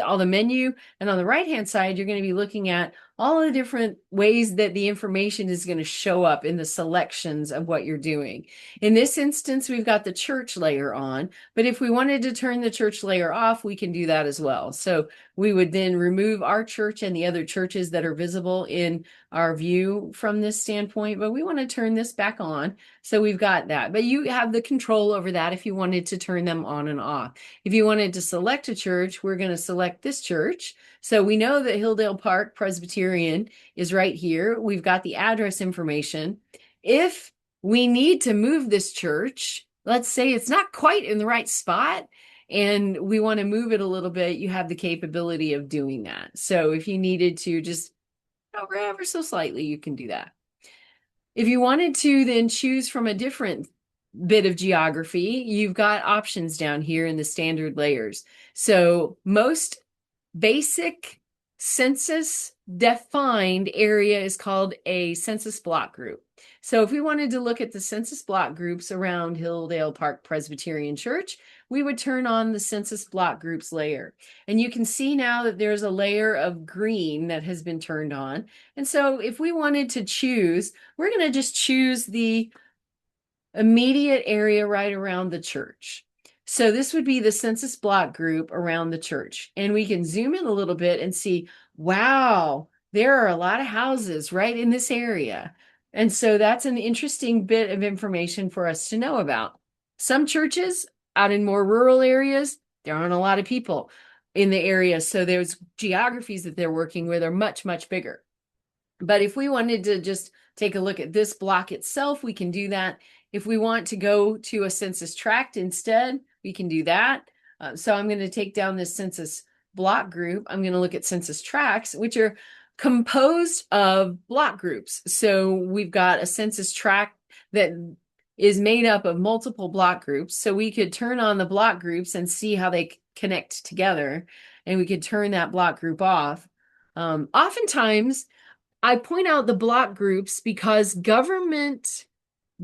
all the menu, and on the right hand side you're going to be looking at all the different ways that the information is going to show up in the selections of what you're doing. In this instance, we've got the church layer on, but if we wanted to turn the church layer off, we can do that as well. So we would then remove our church and the other churches that are visible in our view from this standpoint, but we want to turn this back on. So we've got that, but you have the control over that if you wanted to turn them on and off. If you wanted to select a church, we're going to select this church. So we know that Hilldale Park Presbyterian is right here. We've got the address information. If we need to move this church, let's say it's not quite in the right spot and we want to move it a little bit, you have the capability of doing that. So if you needed to just over ever so slightly, you can do that. If you wanted to then choose from a different bit of geography, you've got options down here in the standard layers. So most basic census defined area is called a census block group. So if we wanted to look at the census block groups around Hilldale Park Presbyterian Church, we would turn on the census block groups layer. And you can see now that there's a layer of green that has been turned on. And so if we wanted to choose, we're going to just choose the immediate area right around the church. So this would be the census block group around the church. And we can zoom in a little bit and see, wow, there are a lot of houses right in this area. And so that's an interesting bit of information for us to know about. Some churches out in more rural areas, there aren't a lot of people in the area. So there's geographies that they're working with are much, much bigger. But if we wanted to just take a look at this block itself, we can do that. If we want to go to a census tract instead, we can do that. So I'm going to take down this census block group. I'm going to look at census tracts, which are composed of block groups. So we've got a census tract that is made up of multiple block groups. So we could turn on the block groups and see how they connect together, and we could turn that block group off. Oftentimes, I point out the block groups because government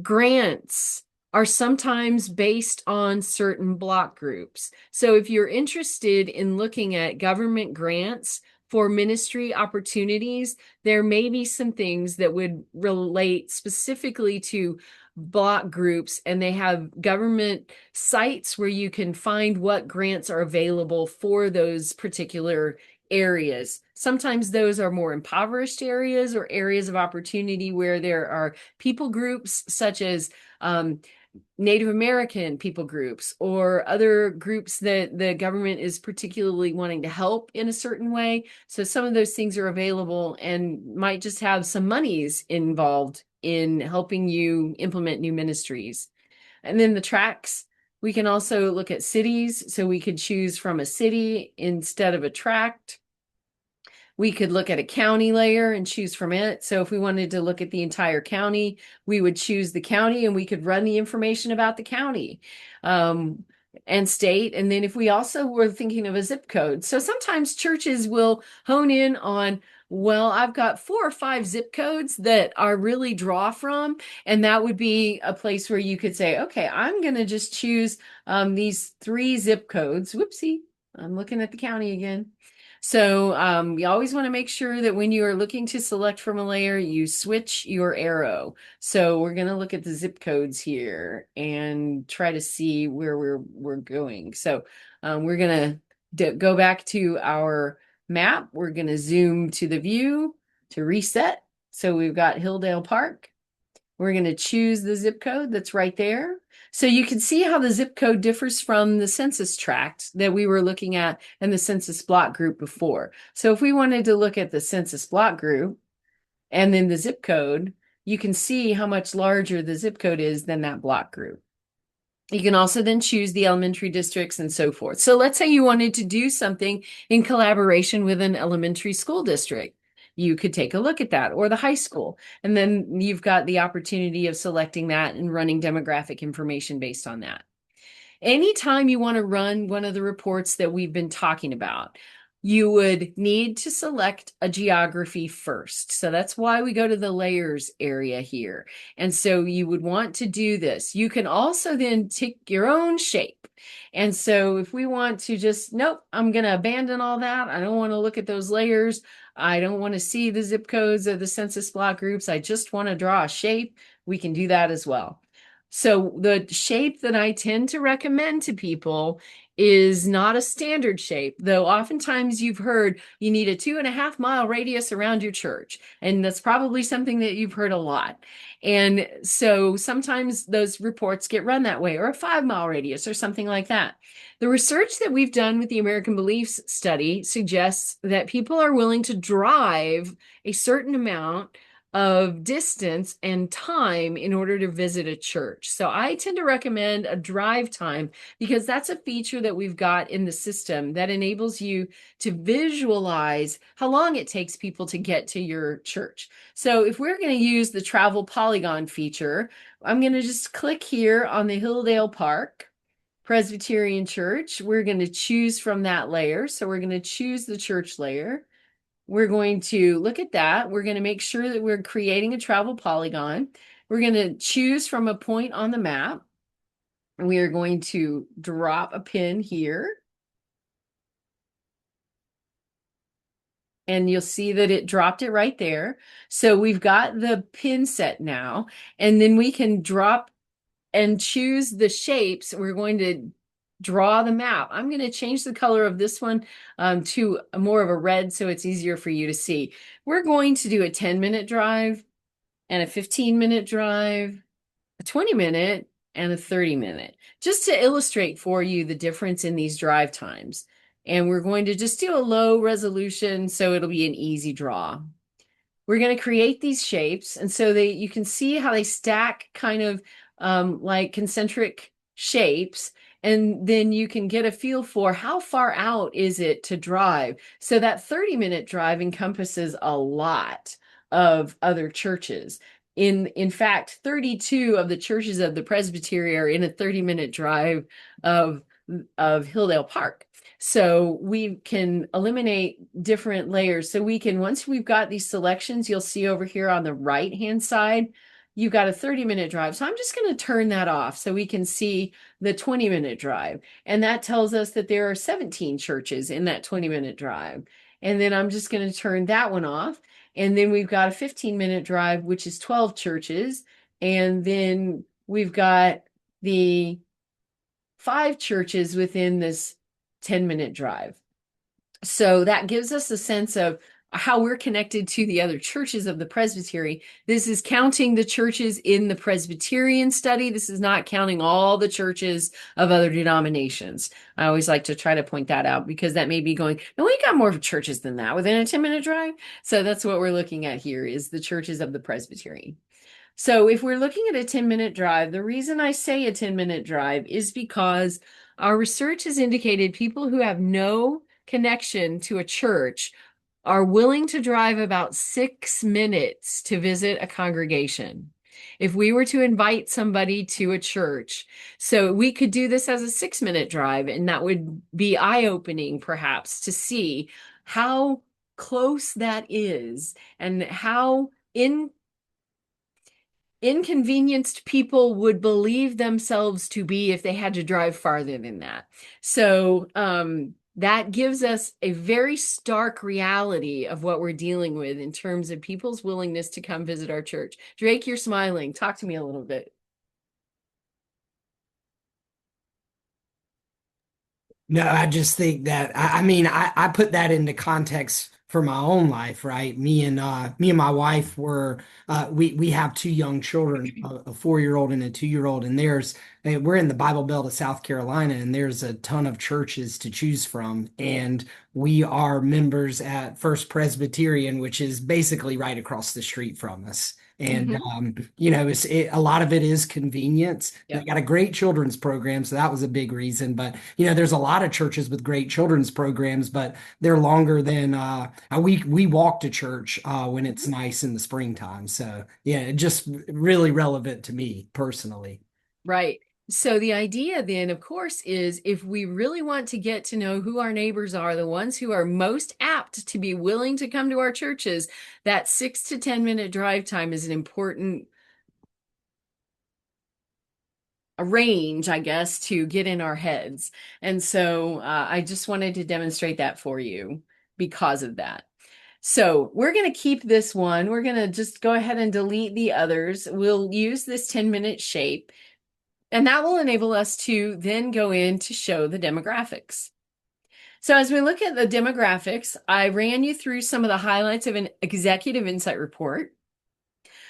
grants are sometimes based on certain block groups. So if you're interested in looking at government grants for ministry opportunities, there may be some things that would relate specifically to block groups, and they have government sites where you can find what grants are available for those particular areas. Sometimes those are more impoverished areas or areas of opportunity where there are people groups such as Native American people groups or other groups that the government is particularly wanting to help in a certain way. So some of those things are available and might just have some monies involved in helping you implement new ministries. And then the tracts We can also look at cities. So we could choose from a city instead of a tract. We could look at a county layer and choose from it. So if we wanted to look at the entire county, we would choose the county and we could run the information about the county and state. And then if we also were thinking of a zip code. So sometimes churches will hone in on, well, I've got 4 or 5 zip codes that I really draw from. And that would be a place where you could say, okay, I'm going to just choose these 3 zip codes. Whoopsie, I'm looking at the county again. So you always want to make sure that when you are looking to select from a layer, you switch your arrow. So we're going to look at the zip codes here and try to see where we're going. So we're going to go back to our map. We're going to zoom to the view to reset. So we've got Hilldale Park. We're going to choose the zip code that's right there. So you can see how the zip code differs from the census tract that we were looking at in the census block group before. So if we wanted to look at the census block group and then the zip code, you can see how much larger the zip code is than that block group. You can also then choose the elementary districts and so forth. So let's say you wanted to do something in collaboration with an elementary school district. You could take a look at that, or the high school. And then you've got the opportunity of selecting that and running demographic information based on that. Anytime you want to run one of the reports that we've been talking about, you would need to select a geography first. So that's why we go to the layers area here. And so you would want to do this. You can also then take your own shape. And so if we want to just, nope, I'm going to abandon all that. I don't want to look at those layers. I don't want to see the zip codes or the census block groups. I just want to draw a shape. We can do that as well. So the shape that I tend to recommend to people is not a standard shape, though oftentimes you've heard you need a 2.5 mile radius around your church. And that's probably something that you've heard a lot. And so sometimes those reports get run that way, or a 5 mile radius or something like that. The research that we've done with the American Beliefs Study suggests that people are willing to drive a certain amount of distance and time in order to visit a church. So I tend to recommend a drive time because that's a feature that we've got in the system that enables you to visualize how long it takes people to get to your church. So if we're going to use the travel polygon feature, I'm going to just click here on the Hilldale Park Presbyterian Church. We're going to choose from that layer. So we're going to choose the church layer. We're going to look at that. We're going to make sure that we're creating a travel polygon. We're going to choose from a point on the map. And we are going to drop a pin here. And you'll see that it dropped it right there. So we've got the pin set now. And then we can drop and choose the shapes. We're going to draw the map. I'm going to change the color of this one to more of a red so it's easier for you to see. We're going to do a 10-minute drive and a 15-minute drive, a 20-minute and a 30-minute, just to illustrate for you the difference in these drive times. And we're going to just do a low resolution so it'll be an easy draw. We're going to create these shapes. And so you can see how they stack kind of like concentric shapes. And then you can get a feel for how far out is it to drive. So that 30-minute drive encompasses a lot of other churches. In fact, 32 of the churches of the Presbytery are in a 30-minute drive of Hilldale Park. So we can eliminate different layers. So we can, once we've got these selections, you'll see over here on the right-hand side, you've got a 30-minute drive. So I'm just going to turn that off so we can see the 20-minute drive. And that tells us that there are 17 churches in that 20-minute drive. And then I'm just going to turn that one off. And then we've got a 15-minute drive, which is 12 churches. And then we've got the 5 churches within this 10-minute drive. So that gives us a sense of how we're connected to the other churches of the Presbytery. This is counting the churches in the Presbyterian study. This is not counting all the churches of other denominations. I always like to try to point that out because that may be going, no, we got more churches than that within a 10-minute drive. So that's what we're looking at here is the churches of the Presbytery. So if we're looking at a 10-minute drive, the reason I say a 10-minute drive is because our research has indicated people who have no connection to a church are willing to drive about 6 minutes to visit a congregation. If we were to invite somebody to a church, so we could do this as a 6-minute drive, and that would be eye-opening perhaps to see how close that is and how inconvenienced people would believe themselves to be if they had to drive farther than that. So that gives us a very stark reality of what we're dealing with in terms of people's willingness to come visit our church. Drake, you're smiling. Talk to me a little bit. No, I just think that I mean I put that into context for my own life, right? Me and my wife were we have two young children, a 4-year-old and a 2-year-old, and we're in the Bible Belt of South Carolina, and there's a ton of churches to choose from, and we are members at First Presbyterian, which is basically right across the street from us. And a lot of it is convenience. Yep. They got a great children's program, so that was a big reason. But there's a lot of churches with great children's programs, but they're longer than we walk to church when it's nice in the springtime. So yeah, just really relevant to me personally. Right. So the idea then, of course, is if we really want to get to know who our neighbors are, the ones who are most apt to be willing to come to our churches, that 6 to 10-minute drive time is an important range, I guess, to get in our heads. And so I just wanted to demonstrate that for you because of that. So we're going to keep this one. We're going to just go ahead and delete the others. We'll use this 10-minute shape. And that will enable us to then go in to show the demographics. So as we look at the demographics, I ran you through some of the highlights of an executive insight report,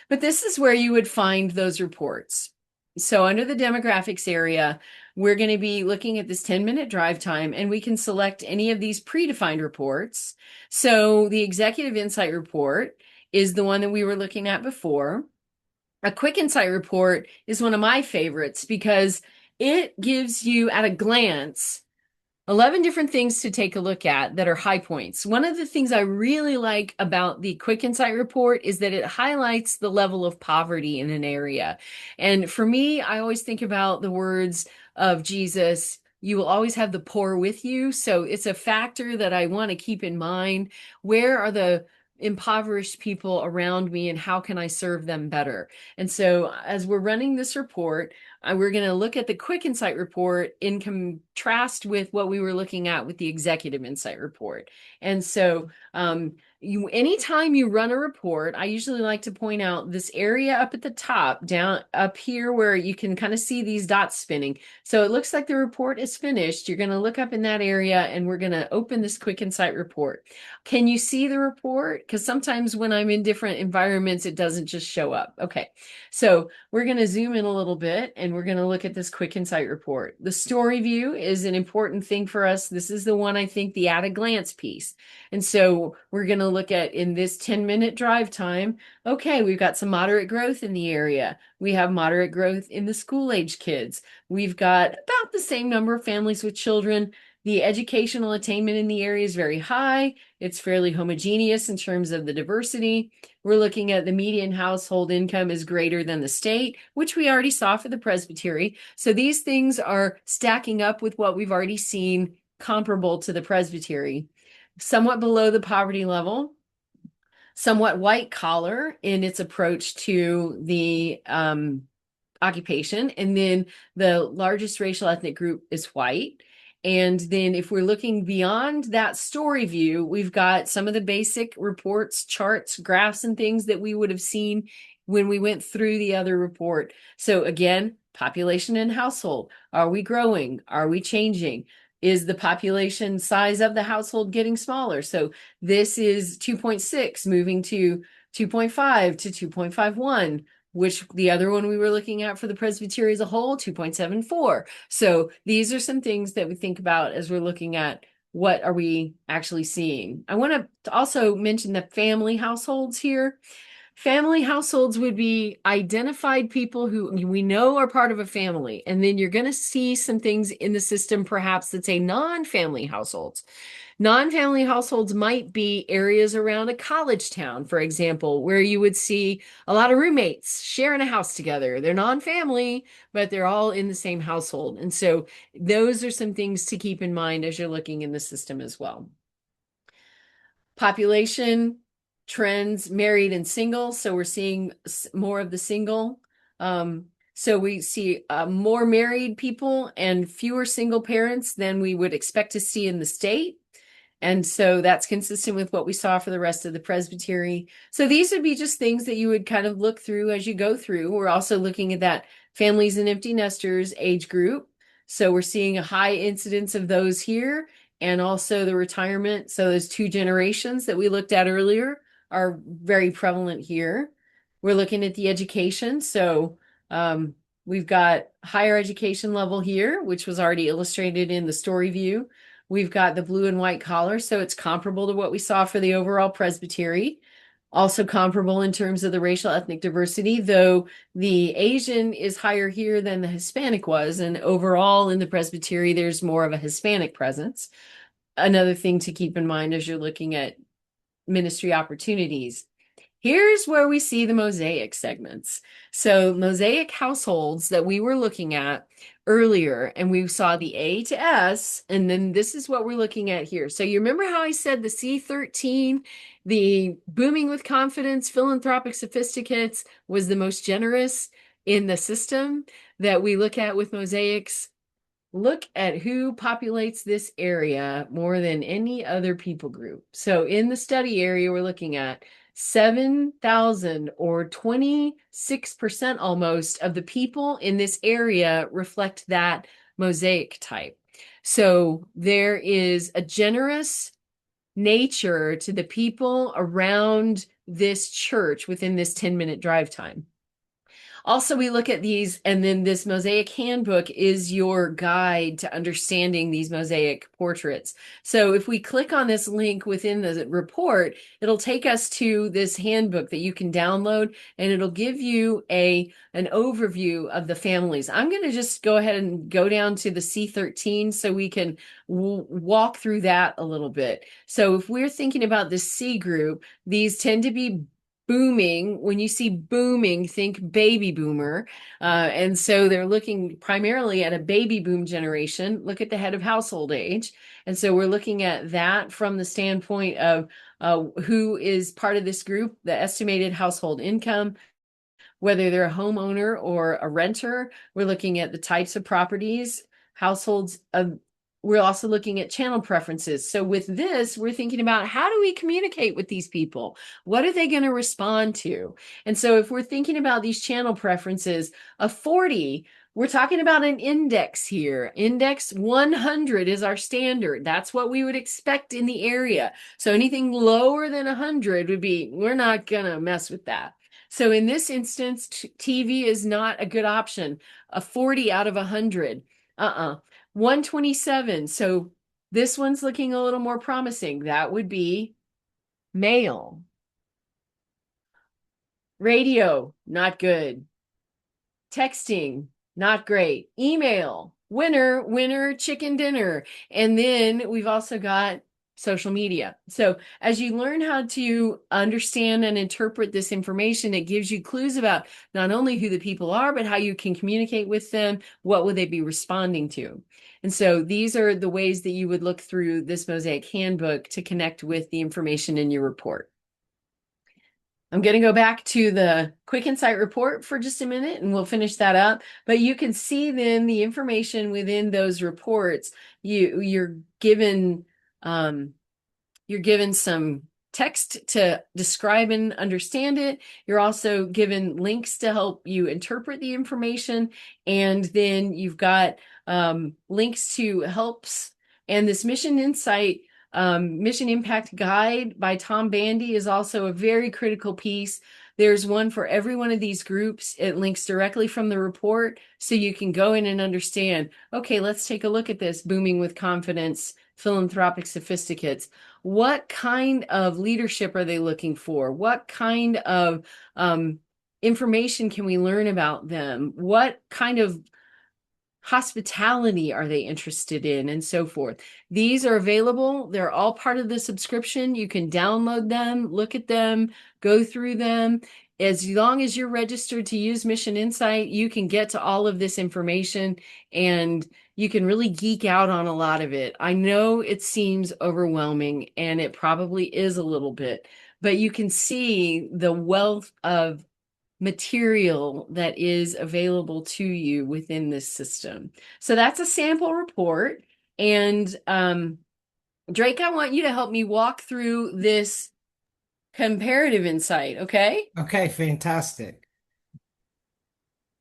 but this is where you would find those reports. So under the demographics area, we're going to be looking at this 10-minute drive time, and we can select any of these predefined reports. So the executive insight report is the one that we were looking at before. A quick insight report is one of my favorites because it gives you at a glance 11 different things to take a look at that are high points. One of the things I really like about the quick insight report is that it highlights the level of poverty in an area. And for me, I always think about the words of Jesus, you will always have the poor with you. So it's a factor that I want to keep in mind. Where are the impoverished people around me and how can I serve them better? And so as we're running this report, we're going to look at the quick insight report in contrast with what we were looking at with the executive insight report. And so anytime you run a report, I usually like to point out this area up at the top, down up here where you can kind of see these dots spinning. So it looks like the report is finished. You're going to look up in that area and we're going to open this quick insight report. Can you see the report? Because sometimes when I'm in different environments, it doesn't just show up. Okay, so we're going to zoom in a little bit and we're going to look at this quick insight report. The story view is an important thing for us. This is the one, I think, the at a glance piece. And so we're going to look at in this 10-minute drive time, okay, we've got some moderate growth in the area. We have moderate growth in the school age kids. We've got about the same number of families with children. The educational attainment in the area is very high. It's fairly homogeneous in terms of the diversity. We're looking at the median household income is greater than the state, which we already saw for the presbytery. So these things are stacking up with what we've already seen comparable to the presbytery. Somewhat below the poverty level, somewhat white collar in its approach to the occupation. And then the largest racial ethnic group is white. And then if we're looking beyond that story view, we've got some of the basic reports, charts, graphs, and things that we would have seen when we went through the other report. So again, population and household. Are we growing? Are we changing? Is the population size of the household getting smaller? So this is 2.6 moving to 2.5 to 2.51. Which the other one we were looking at for the presbytery as a whole, 2.74. So these are some things that we think about as we're looking at what are we actually seeing. I want to also mention the family households here. Family households would be identified people who we know are part of a family. And then you're going to see some things in the system, perhaps, that say non-family households. Non-family households might be areas around a college town, for example, where you would see a lot of roommates sharing a house together. They're non-family, but they're all in the same household. And so those are some things to keep in mind as you're looking in the system as well. Population trends, married and single. So we're seeing more of the single. So we see more married people and fewer single parents than we would expect to see in the state. And so that's consistent with what we saw for the rest of the presbytery. So these would be just things that you would kind of look through as you go through. We're also looking at that families and empty nesters age group. So we're seeing a high incidence of those here, and also the retirement. So those two generations that we looked at earlier are very prevalent here. We're looking at the education. So we've got higher education level here, which was already illustrated in the story view. We've got the blue and white collar, so it's comparable to what we saw for the overall presbytery. Also comparable in terms of the racial ethnic diversity, though the Asian is higher here than the Hispanic was, and overall in the presbytery, there's more of a Hispanic presence. Another thing to keep in mind as you're looking at ministry opportunities. Here's where we see the mosaic segments. So mosaic households that we were looking at earlier, and we saw the A to S, and then this is what we're looking at here. So you remember how I said the C13, the booming with confidence, philanthropic sophisticates was the most generous in the system that we look at with mosaics? Look at who populates this area more than any other people group. So in the study area, we're looking at 7,000 or 26% almost of the people in this area reflect that mosaic type. So there is a generous nature to the people around this church within this 10-minute drive time. Also, we look at these, and then this mosaic handbook is your guide to understanding these mosaic portraits. So if we click on this link within the report, it'll take us to this handbook that you can download, and it'll give you an overview of the families. I'm going to just go ahead and go down to the C13 so we can walk through that a little bit. So if we're thinking about the C group, these tend to be booming. When you see booming, think baby boomer. And so they're looking primarily at a baby boom generation. Look at the head of household age. And so we're looking at that from the standpoint of who is part of this group, the estimated household income, whether they're a homeowner or a renter. We're looking at the types of properties, households of. We're also looking at channel preferences. So with this, we're thinking about how do we communicate with these people? What are they going to respond to? And so if we're thinking about these channel preferences, a 40, we're talking about an index here. Index 100 is our standard. That's what we would expect in the area. So anything lower than 100 would be, we're not going to mess with that. So in this instance, TV is not a good option. A 40 out of 100. 127. So this one's looking a little more promising. That would be male. Radio, not good. Texting, not great. Email, winner, chicken dinner. And then we've also got social media. So as you learn how to understand and interpret this information, it gives you clues about not only who the people are, but how you can communicate with them. What would they be responding to? And so these are the ways that you would look through this mosaic handbook to connect with the information in your report. I'm going to go back to the quick insight report for just a minute and we'll finish that up. But you can see then the information within those reports. You're given some text to describe and understand it. You're also given links to help you interpret the information. And then you've got links to helps. And this MissionInsite Mission Impact Guide by Tom Bandy is also a very critical piece. There's one for every one of these groups. It links directly from the report, so you can go in and understand, okay, let's take a look at this booming with confidence philanthropic sophisticates. What kind of leadership are they looking for? What kind of information can we learn about them? What kind of hospitality are they interested in, and so forth? These are available. They're all part of the subscription. You can download them, look at them, go through them. As long as you're registered to use MissionInsite, you can get to all of this information and you can really geek out on a lot of it. I know it seems overwhelming, and it probably is a little bit, but you can see the wealth of material that is available to you within this system. So that's a sample report. And Drake, I want you to help me walk through this comparative insight, okay? Okay, fantastic.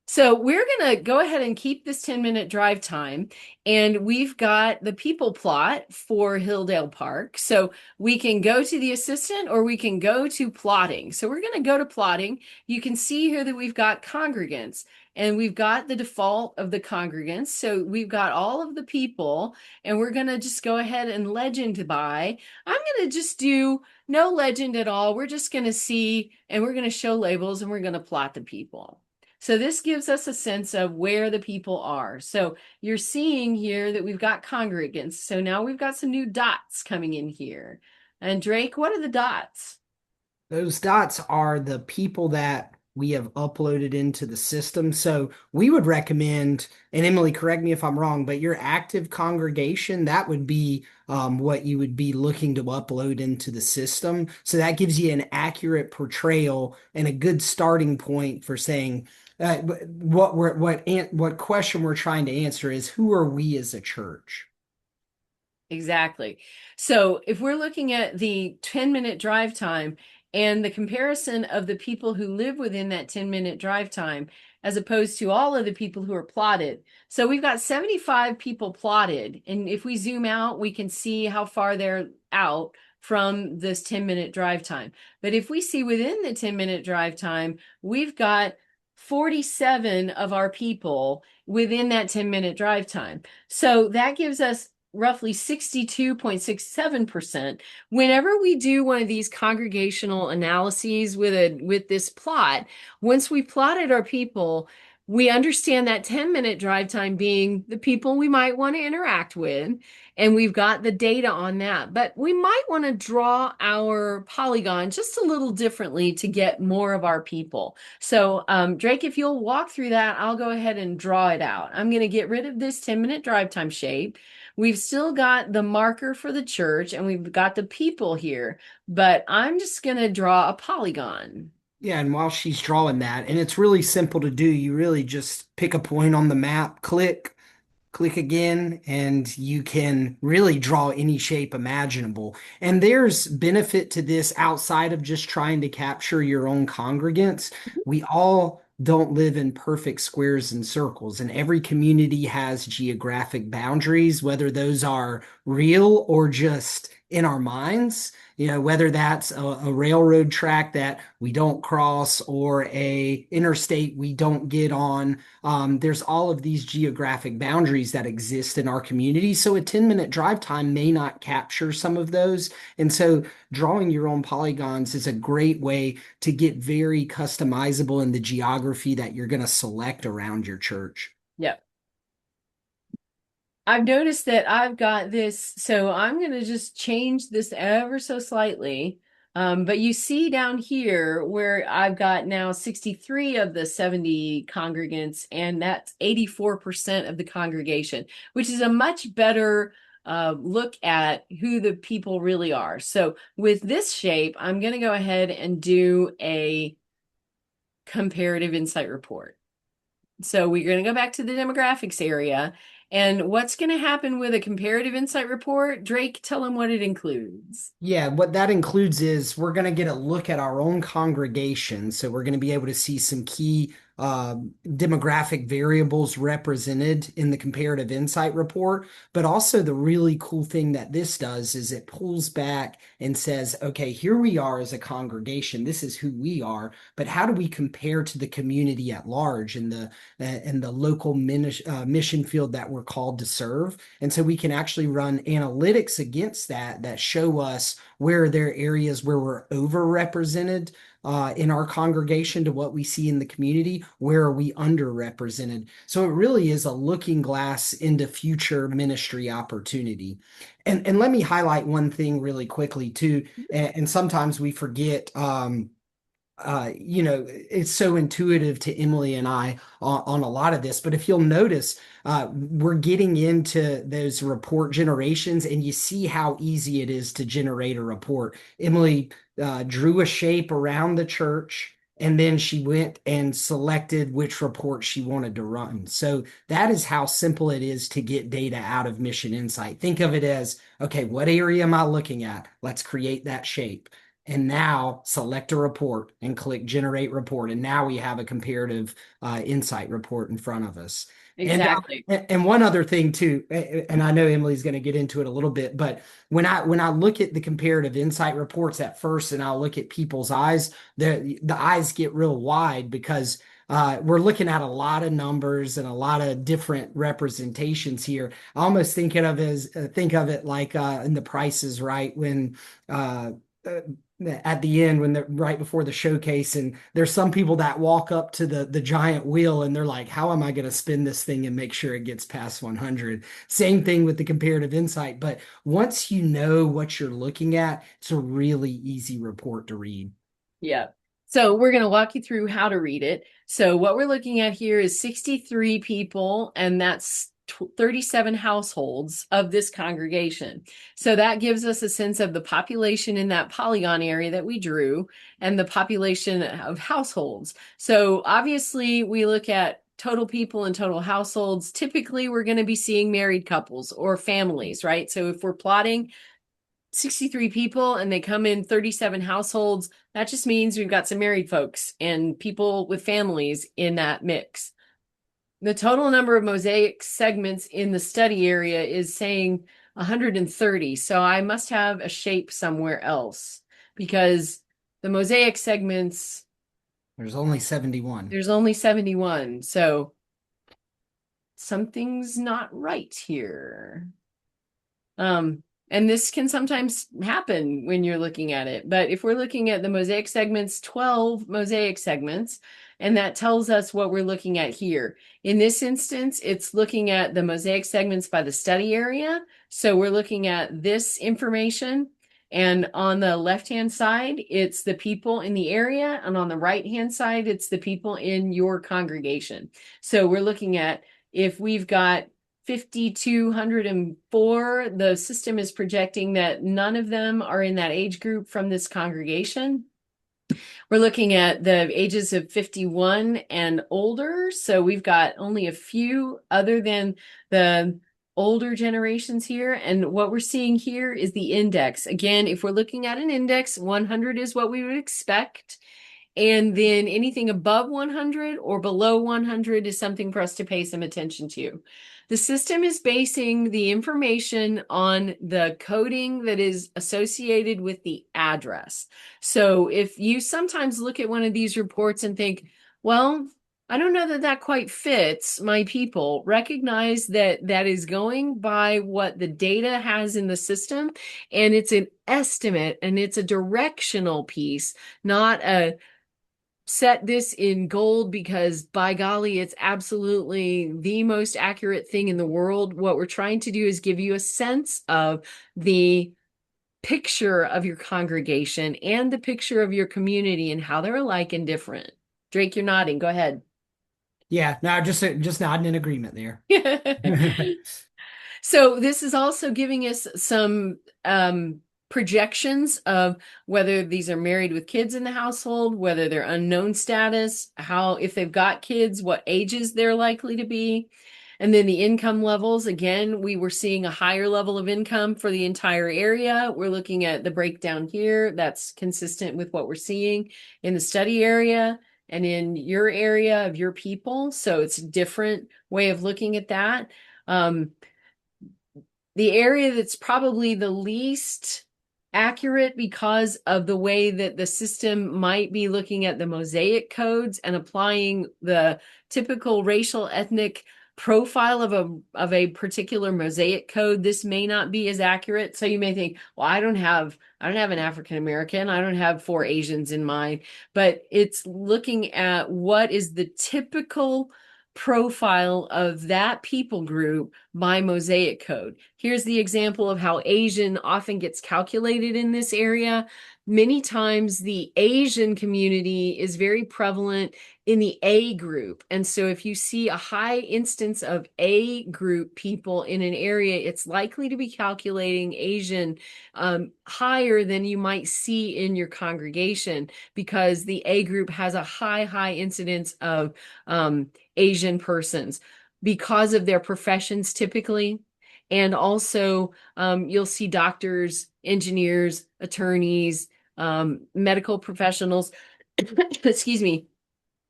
So we're going to go ahead and keep this 10-minute drive time, and we've got the people plot for Hilldale Park. So we can go to the assistant or we can go to plotting. So we're going to go to plotting. You can see here that we've got congregants, and we've got the default of the congregants. So we've got all of the people, and we're going to just go ahead and legend by. I'm going to just do no legend at all. We're just going to see, and we're going to show labels, and we're going to plot the people. So this gives us a sense of where the people are. So you're seeing here that we've got congregants. So now we've got some new dots coming in here. And Drake, what are the dots? Those dots are the people that we have uploaded into the system. So we would recommend, and Emily, correct me if I'm wrong, but your active congregation, that would be what you would be looking to upload into the system. So that gives you an accurate portrayal and a good starting point for saying what question we're trying to answer is, who are we as a church? Exactly. So if we're looking at the 10-minute drive time and the comparison of the people who live within that 10-minute drive time, as opposed to all of the people who are plotted. So we've got 75 people plotted. And if we zoom out, we can see how far they're out from this 10-minute drive time. But if we see within the 10-minute drive time, we've got 47 of our people within that 10-minute drive time. So that gives us roughly 62.67%. Whenever we do one of these congregational analyses with this plot, once we plotted our people, we understand that 10-minute drive time being the people we might want to interact with, and we've got the data on that. But we might want to draw our polygon just a little differently to get more of our people. So Drake, if you'll walk through that, I'll go ahead and draw it out. I'm going to get rid of this 10-minute drive time shape. We've still got the marker for the church and we've got the people here, but I'm just going to draw a polygon. Yeah, and while she's drawing that, and it's really simple to do, you really just pick a point on the map, click again, and you can really draw any shape imaginable. And there's benefit to this outside of just trying to capture your own congregants. We all don't live in perfect squares and circles, and every community has geographic boundaries, whether those are real or just in our minds. You know, whether that's a railroad track that we don't cross or a interstate we don't get on. There's all of these geographic boundaries that exist in our community. So a 10-minute drive time may not capture some of those. And so drawing your own polygons is a great way to get very customizable in the geography that you're going to select around your church. Yep. I've noticed that I've got this, so I'm going to just change this ever so slightly. But you see down here where I've got now 63 of the 70 congregants, and that's 84% of the congregation, which is a much better look at who the people really are. So with this shape, I'm going to go ahead and do a comparative insight report. So we're going to go back to the demographics area. And what's going to happen with a comparative insight report? Drake, tell them what it includes. Yeah, what that includes is we're going to get a look at our own congregation. So we're going to be able to see some key demographic variables represented in the comparative insight report. But also the really cool thing that this does is it pulls back and says, okay, here we are as a congregation. This is who we are, but how do we compare to the community at large and the local mission field that we're called to serve? And so we can actually run analytics against that show us where there are areas where we're overrepresented in our congregation to what we see in the community, where are we underrepresented? So it really is a looking glass into future ministry opportunity. And let me highlight one thing really quickly too. And sometimes we forget, it's so intuitive to Emily and I on a lot of this, but if you'll notice, we're getting into those report generations and you see how easy it is to generate a report. Emily drew a shape around the church, and then she went and selected which report she wanted to run. So that is how simple it is to get data out of Mission Insight. Think of it as, okay, what area am I looking at? Let's create that shape. And now select a report and click generate report. And now we have a comparative insight report in front of us. Exactly. And one other thing too, and I know Emily's going to get into it a little bit, but when I look at the comparative insight reports at first, and I'll look at people's eyes, the eyes get real wide because we're looking at a lot of numbers and a lot of different representations here. I almost think of it like in The Price is Right, when at the end, when they're right before the showcase, and there's some people that walk up to the giant wheel and they're like, how am I going to spin this thing and make sure it gets past 100? Same thing with the comparative insight. But once you know what you're looking at, it's a really easy report to read. Yeah. So we're going to walk you through how to read it. So what we're looking at here is 63 people, and that's 37 households of this congregation. So that gives us a sense of the population in that polygon area that we drew and the population of households. So obviously we look at total people and total households. Typically we're going to be seeing married couples or families, right? So if we're plotting 63 people and they come in 37 households, that just means we've got some married folks and people with families in that mix. The total number of mosaic segments in the study area is saying 130. So I must have a shape somewhere else because the mosaic segments, There's only 71. there's only 71. So something's not right here. And this can sometimes happen when you're looking at it. But if we're looking at the mosaic segments, 12 mosaic segments, and that tells us what we're looking at here. In this instance, it's looking at the mosaic segments by the study area. So we're looking at this information. And on the left-hand side, it's the people in the area. And on the right-hand side, it's the people in your congregation. So we're looking at if we've got 5,204, the system is projecting that none of them are in that age group from this congregation. We're looking at the ages of 51 and older. So we've got only a few other than the older generations here. And what we're seeing here is the index. Again, if we're looking at an index, 100 is what we would expect. And then anything above 100 or below 100 is something for us to pay some attention to. The system is basing the information on the coding that is associated with the address. So if you sometimes look at one of these reports and think, well, I don't know that that quite fits my people, recognize that that is going by what the data has in the system, and it's an estimate and it's a directional piece, not a set this in gold because by golly, it's absolutely the most accurate thing in the world. What we're trying to do is give you a sense of the picture of your congregation and the picture of your community and how they're alike and different. Drake, you're nodding. Go ahead. Yeah, no, just nodding in agreement there. So this is also giving us some projections of whether these are married with kids in the household, whether they're unknown status, how, if they've got kids, what ages they're likely to be. And then the income levels. Again, we were seeing a higher level of income for the entire area. We're looking at the breakdown here. That's consistent with what we're seeing in the study area. and in your area of your people. So it's a different way of looking at that. The area that's probably the least accurate because of the way that the system might be looking at the Mosaic codes and applying the typical racial ethnic profile of a particular Mosaic code. This may not be as accurate. So you may think, well, I don't have an African American, I don't have 4 Asians in mind, but it's looking at what is the typical profile of that people group by Mosaic code. Here's the example of how Asian often gets calculated in this area. Many times the Asian community is very prevalent in the A group. And so if you see a high instance of A group people in an area, it's likely to be calculating Asian higher than you might see in your congregation, because the A group has a high incidence of Asian persons because of their professions typically. And also you'll see doctors, engineers, attorneys, medical professionals, excuse me,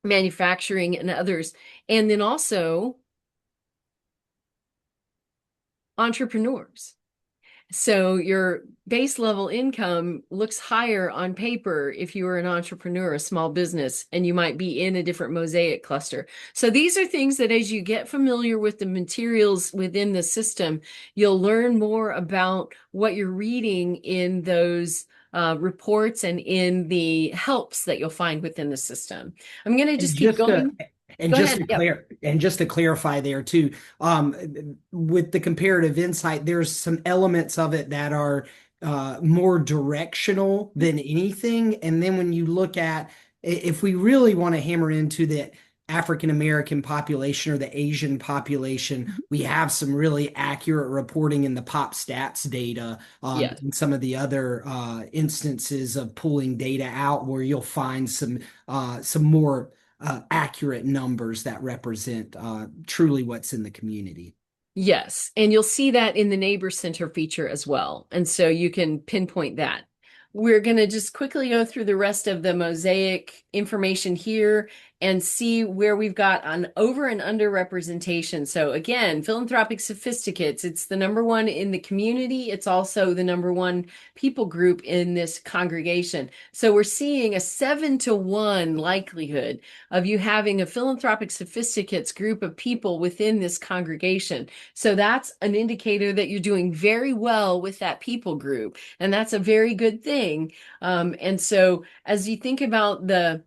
manufacturing and others. And then also entrepreneurs. So your base level income looks higher on paper if you are an entrepreneur, a small business, and you might be in a different Mosaic cluster. So these are things that as you get familiar with the materials within the system, you'll learn more about what you're reading in those reports and in the helps that you'll find within the system. I'm going to just keep going. Just to clarify there too, with the comparative insight, there's some elements of it that are more directional than anything. And then when you look at, if we really want to hammer into the African American population or the Asian population, we have some really accurate reporting in the pop stats data, and some of the other instances of pulling data out where you'll find some more accurate numbers that represent truly what's in the community. Yes, and you'll see that in the Neighbor Center feature as well. And so you can pinpoint that. We're going to just quickly go through the rest of the Mosaic information here and see where we've got an over and under representation. So again, philanthropic sophisticates, it's the number 1 in the community. It's also the number 1 people group in this congregation. So we're seeing a 7-to-1 likelihood of you having a philanthropic sophisticates group of people within this congregation. So that's an indicator that you're doing very well with that people group. And that's a very good thing. And so as you think about the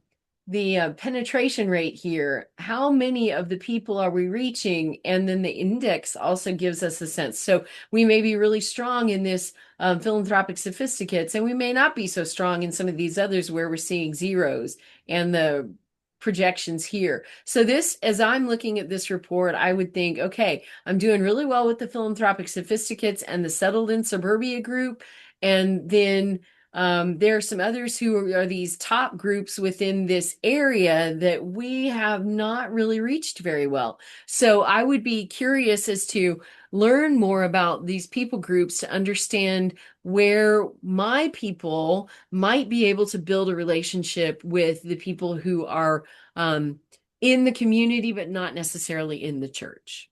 penetration rate here, how many of the people are we reaching? And then the index also gives us a sense. So we may be really strong in this philanthropic sophisticates, and we may not be so strong in some of these others where we're seeing zeros and the projections here. So this, as I'm looking at this report, I would think, okay, I'm doing really well with the philanthropic sophisticates and the settled in suburbia group. And then there are some others who are these top groups within this area that we have not really reached very well. So I would be curious as to learn more about these people groups to understand where my people might be able to build a relationship with the people who are in the community, but not necessarily in the church.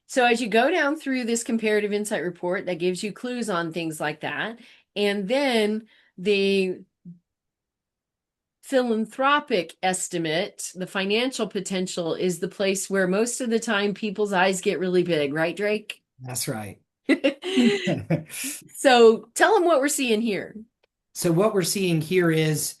So as you go down through this comparative insight report, that gives you clues on things like that. And then the philanthropic estimate, the financial potential, is the place where most of the time people's eyes get really big, right, Drake? That's right. So tell them what we're seeing here. So what we're seeing here is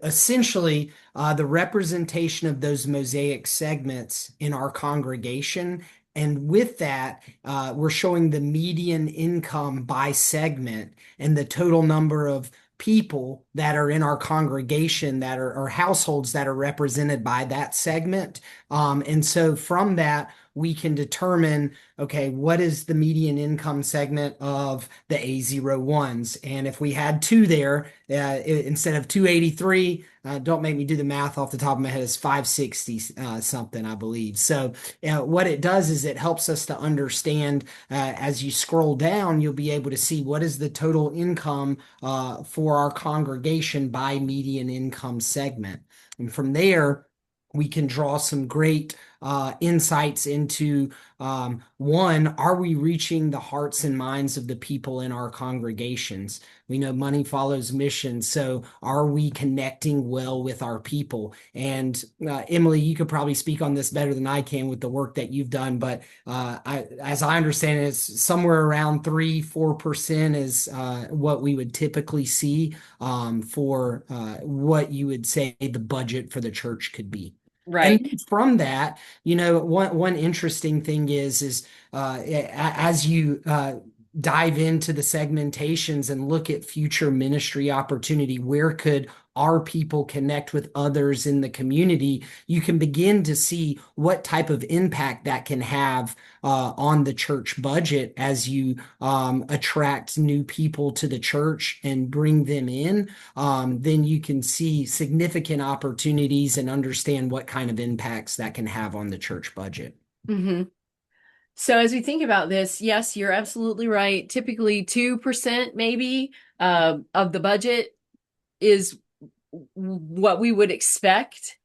essentially the representation of those Mosaic segments in our congregation. And with that, we're showing the median income by segment and the total number of people that are in our congregation that are or households that are represented by that segment. And so from that, we can determine, okay, what is the median income segment of the A01s? And if we had two there, instead of 283, don't make me do the math off the top of my head, it's 560 something, I believe. So what it does is it helps us to understand, as you scroll down, you'll be able to see what is the total income for our congregation by median income segment. And from there, we can draw some great insights into one, are we reaching the hearts and minds of the people in our congregations? We know money follows mission, so are we connecting well with our people? And Emily, you could probably speak on this better than I can with the work that you've done, but as I understand it, it's somewhere around 3-4% is what we would typically see for what you would say the budget for the church could be. Right. And from that, one interesting thing is as you dive into the segmentations and look at future ministry opportunity, where could our people connect with others in the community, you can begin to see what type of impact that can have on the church budget as you attract new people to the church and bring them in. Then you can see significant opportunities and understand what kind of impacts that can have on the church budget. Mm-hmm. So as we think about this, yes, you're absolutely right. Typically 2% maybe of the budget is what we would expect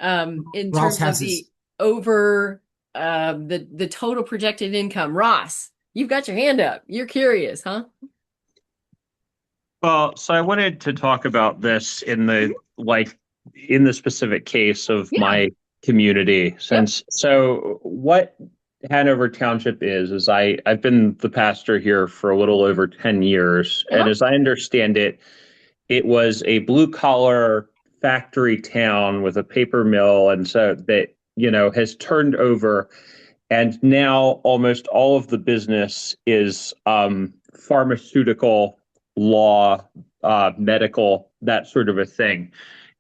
in Ross terms of the over the total projected income. Ross, you've got your hand up. You're curious, huh? Well, so I wanted to talk about this in the specific case of my community. So what Hanover Township is I've been the pastor here for a little over 10 years. And as I understand it, it was a blue collar factory town with a paper mill. And so that, has turned over. And now almost all of the business is pharmaceutical, law, medical, that sort of a thing.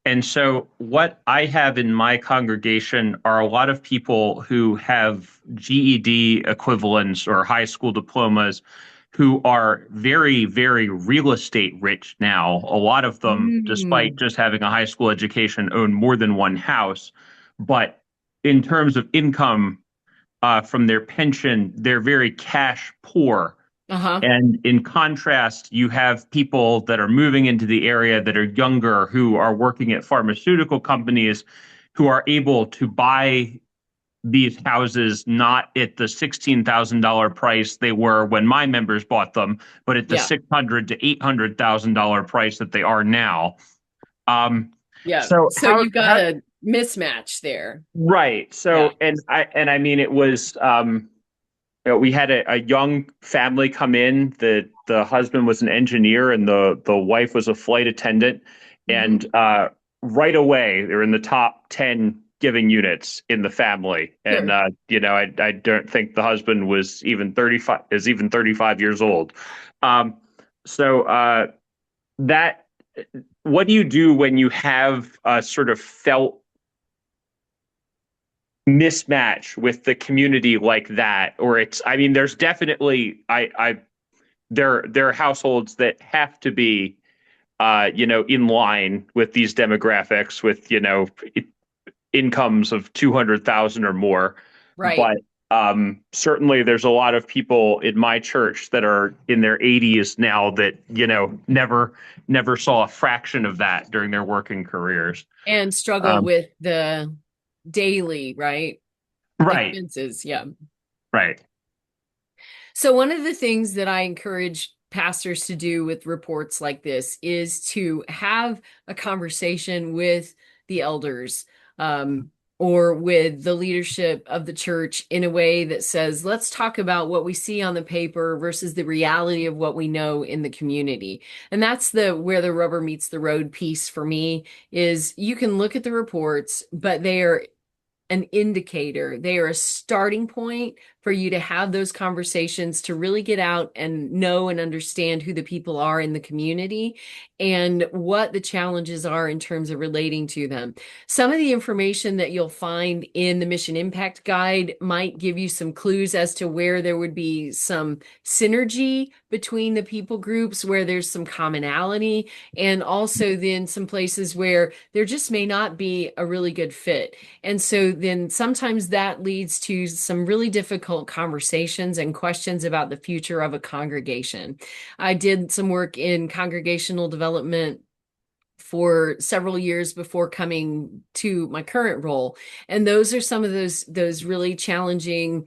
And so what I have in my congregation are a lot of people who have GED equivalents or high school diplomas who are very, very real estate rich now. A lot of them, despite just having a high school education, own more than one house. But in terms of income from their pension, they're very cash poor. And in contrast, you have people that are moving into the area that are younger, who are working at pharmaceutical companies, who are able to buy these houses not at the $16,000 price they were when my members bought them, but at the $600,000 to $800,000 price that they are now. So you've got a mismatch there, right? So I mean, it was. We had a young family come in. The husband was an engineer and the wife was a flight attendant. And right away, they're in the top 10 giving units in the family. And, I don't think the husband was even 35 years old. What do you do when you have a sort of felt mismatch with the community like that? Or there's definitely there are households that have to be in line with these demographics with incomes of 200,000 or more, right? But certainly there's a lot of people in my church that are in their 80s now that never saw a fraction of that during their working careers and struggle with the daily right expenses. Right. So one of the things that I encourage pastors to do with reports like this is to have a conversation with the elders or with the leadership of the church in a way that says, let's talk about what we see on the paper versus the reality of what we know in the community. And that's where the rubber meets the road piece for me. Is you can look at the reports, but they are an indicator. They are a starting point for you to have those conversations, to really get out and know and understand who the people are in the community and what the challenges are in terms of relating to them. Some of the information that you'll find in the Mission Impact Guide might give you some clues as to where there would be some synergy between the people groups, where there's some commonality, and also then some places where there just may not be a really good fit. And so then sometimes that leads to some really difficult conversations and questions about the future of a congregation. I did some work in congregational development for several years before coming to my current role. And those are some of those really challenging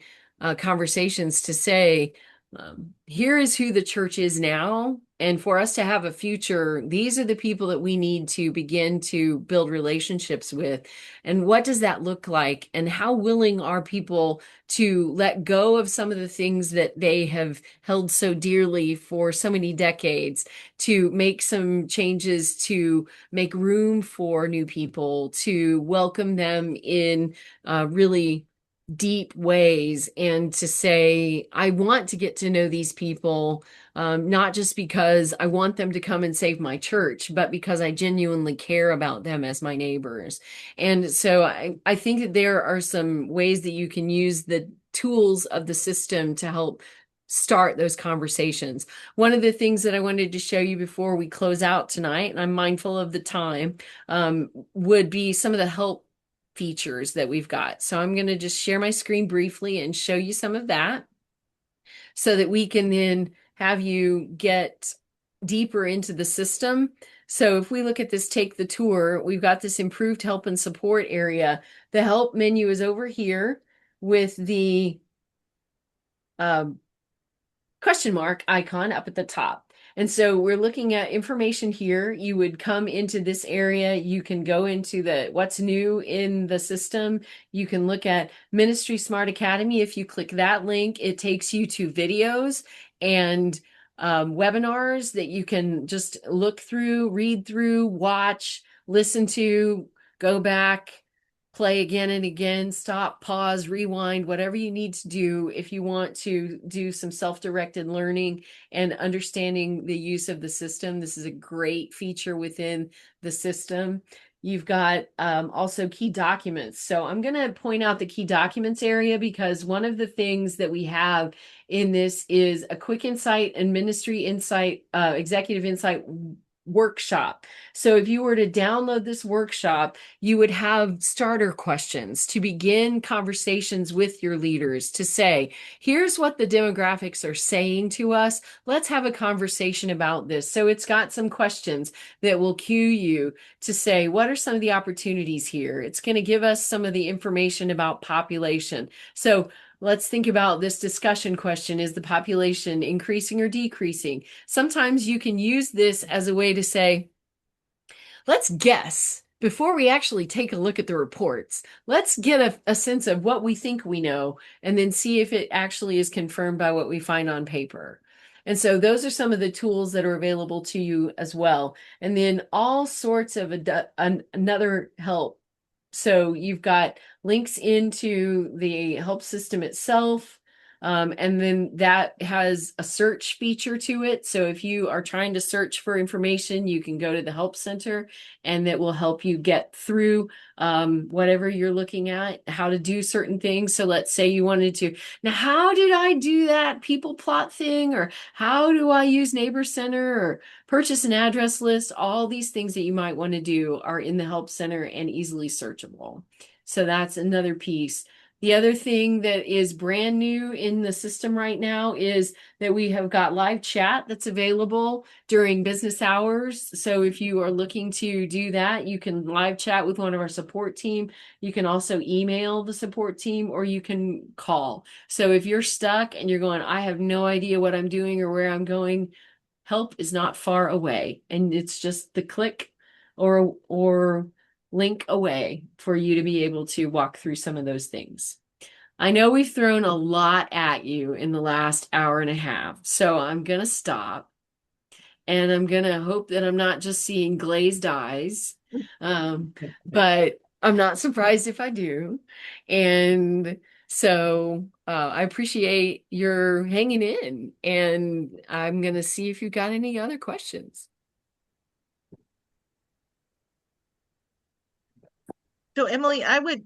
conversations to say, here is who the church is now. And for us to have a future, these are the people that we need to begin to build relationships with. And what does that look like? And how willing are people to let go of some of the things that they have held so dearly for so many decades, to make some changes, to make room for new people, to welcome them in really deep ways, and to say, I want to get to know these people, not just because I want them to come and save my church, but because I genuinely care about them as my neighbors. And so I think that there are some ways that you can use the tools of the system to help start those conversations. One of the things that I wanted to show you before we close out tonight, and I'm mindful of the time, would be some of the help features that we've got. So I'm going to just share my screen briefly and show you some of that so that we can then have you get deeper into the system. So if we look at this, take the tour, we've got this improved help and support area. The help menu is over here with the question mark icon up at the top. And so we're looking at information here. You would come into this area. You can go into the what's new in the system. You can look at Ministry Smart Academy. If you click that link, it takes you to videos and webinars that you can just look through, read through, watch, listen to, go back, play again and again, stop, pause, rewind, whatever you need to do if you want to do some self-directed learning and understanding the use of the system. This is a great feature within the system. You've got also key documents. So I'm going to point out the key documents area, because one of the things that we have in this is a quick insight and ministry insight, executive insight workshop. So if you were to download this workshop, you would have starter questions to begin conversations with your leaders, to say, here's what the demographics are saying to us. Let's have a conversation about this. So it's got some questions that will cue you to say, what are some of the opportunities here? It's going to give us some of the information about population. So let's think about this discussion question. Is the population increasing or decreasing? Sometimes you can use this as a way to say, let's guess before we actually take a look at the reports. Let's get a sense of what we think we know, and then see if it actually is confirmed by what we find on paper. And so those are some of the tools that are available to you as well. And then all sorts of another help. So you've got links into the help system itself. And then that has a search feature to it. So if you are trying to search for information, you can go to the help center, and that will help you get through whatever you're looking at, how to do certain things. So let's say you wanted to, now, how did I do that people plot thing? Or how do I use Neighbor Center or purchase an address list? All these things that you might want to do are in the help center and easily searchable. So that's another piece. The other thing that is brand new in the system right now is that we have got live chat that's available during business hours. So if you are looking to do that, you can live chat with one of our support team. You can also email the support team, or you can call. So if you're stuck and you're going, I have no idea what I'm doing or where I'm going, help is not far away. And it's just the click or link away for you to be able to walk through some of those things. I know we've thrown a lot at you in the last hour and a half, so I'm going to stop, and I'm going to hope that I'm not just seeing glazed eyes, but I'm not surprised if I do. And So I appreciate your hanging in, and I'm going to see if you got any other questions. So Emily, I would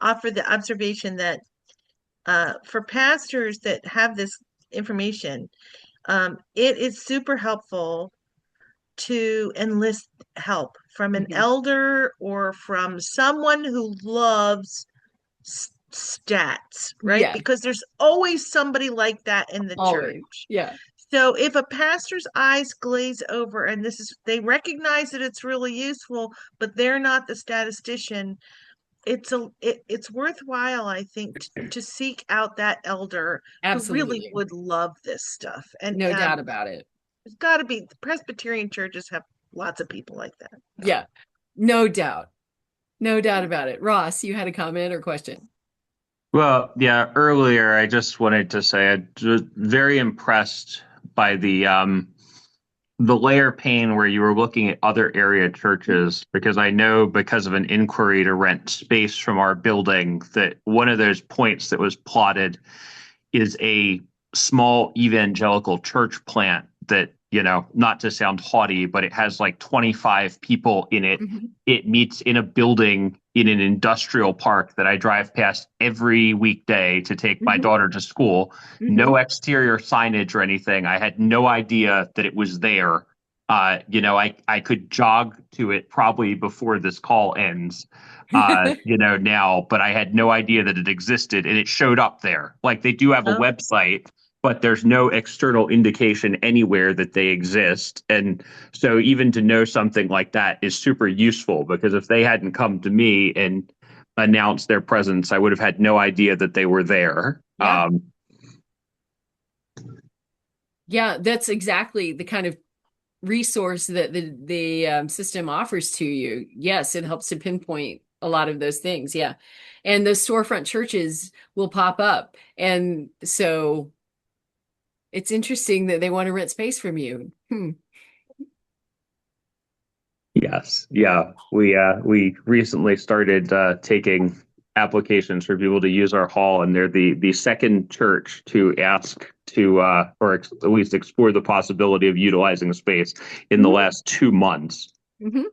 offer the observation that for pastors that have this information, it is super helpful to enlist help from an Mhm. elder or from someone who loves stats, right? Yeah, Because there's always somebody like that in the always. church. Yeah, So if a pastor's eyes glaze over and they recognize that it's really useful, but they're not the statistician, it's worthwhile, I think, to seek out that elder who really absolutely. would love this stuff. And No doubt about it. there's got to be, the Presbyterian churches have lots of people like that. Yeah, no doubt. No doubt about it. Ross, you had a comment or question? Well, yeah, earlier I just wanted to say I was very impressed by the layer pane where you were looking at other area churches, because I know because of an inquiry to rent space from our building that one of those points that was plotted is a small evangelical church plant that, not to sound haughty, but it has like 25 people in it. Mhm. It meets in a building in an industrial park that I drive past every weekday to take my Mhm. daughter to school. Mhm. No exterior signage or anything. I had no idea that it was there. I could jog to it probably before this call ends, now, but I had no idea that it existed, and it showed up there. Like, they do have a Oh, website, but there's no external indication anywhere that they exist. And so even to know something like that is super useful, because if they hadn't come to me and announced their presence, I would have had no idea that they were there. Yeah. Yeah, that's exactly the kind of resource that the system offers to you. Yes, it helps to pinpoint a lot of those things. Yeah. And those storefront churches will pop up. And so it's interesting that they want to rent space from you. Yes. Yeah. We recently started taking applications for people to use our hall, and they're the second church to ask to at least explore the possibility of utilizing the space in the Mhm. last 2 months. Mhm.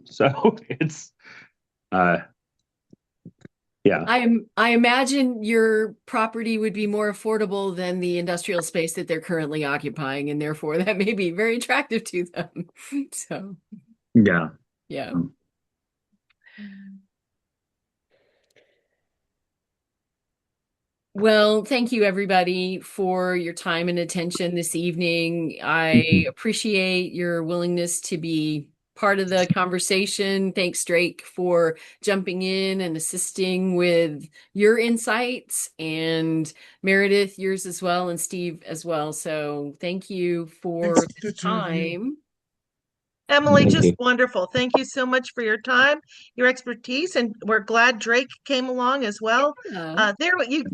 So it's yeah. I imagine your property would be more affordable than the industrial space that they're currently occupying, and therefore that may be very attractive to them. So, Yeah. yeah. Well, thank you everybody for your time and attention this evening. I appreciate your willingness to be part of the conversation. Thanks, Drake, for jumping in and assisting with your insights, and Meredith, yours as well, and Steve as well. So thank you for Thanks to this the two of you. time. Emily, Thank just you. wonderful. Thank you so much for your time, your expertise, and we're glad Drake came along as well. Yeah,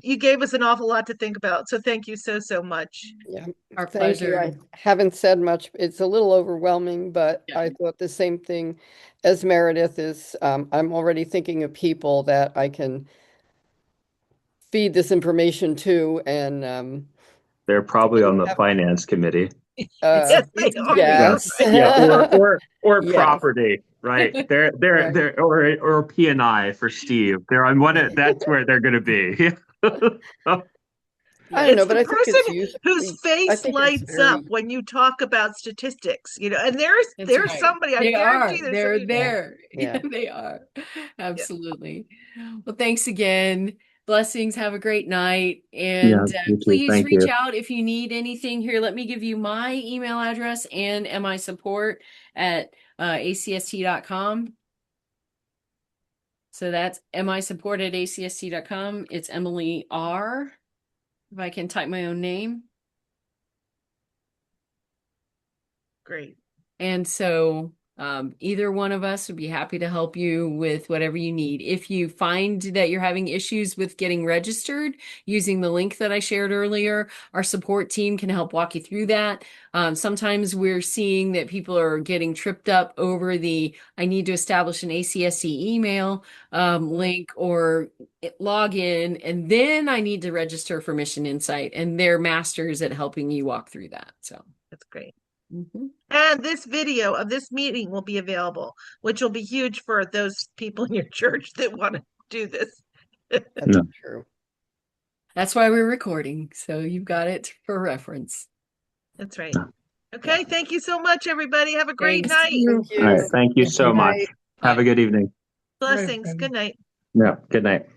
You gave us an awful lot to think about. So thank you so much. Yeah, our thank you. pleasure. I haven't said much. It's a little overwhelming, but Yeah. I thought the same thing as Meredith is, I'm already thinking of people that I can feed this information to and They're probably on the have, finance committee. uh, Yes, they are. Yeah. You're yes. right. Yeah. Or Yes, property, right? They're right. they're or P&I for Steve. They're on that's where they're gonna be. I don't Yeah. know, It's but the I think it's person useful. whose I face think it's lights up very, when you talk about statistics, and That's there's right. somebody, I They are. guarantee there's They're somebody there. there. yeah. They are. Yeah. Absolutely. Well, thanks again. Blessings. Have a great night. Yeah, And you too. please Thank reach you. out if you need anything here. Let me give you my email address and MI support at acst.com. So that's MI support at acst.com. It's Emily R. If I can type my own name. Great. And so Either one of us would be happy to help you with whatever you need. If you find that you're having issues with getting registered using the link that I shared earlier, our support team can help walk you through that. Sometimes we're seeing that people are getting tripped up over the I need to establish an ACSC email link or log in, and then I need to register for MissionInsite, and they're masters at helping you walk through that. So That's great. mhm. And this video of this meeting will be available, which will be huge for those people in your church that want to do this. That's Yeah. true. That's why we're recording. So you've got it for reference. That's right. Okay, thank you so much, everybody. Have a great Thanks. night. Thank All right. you. Thank you so Good much. night. Have a good evening. Blessings. Good night. Yeah. Good night.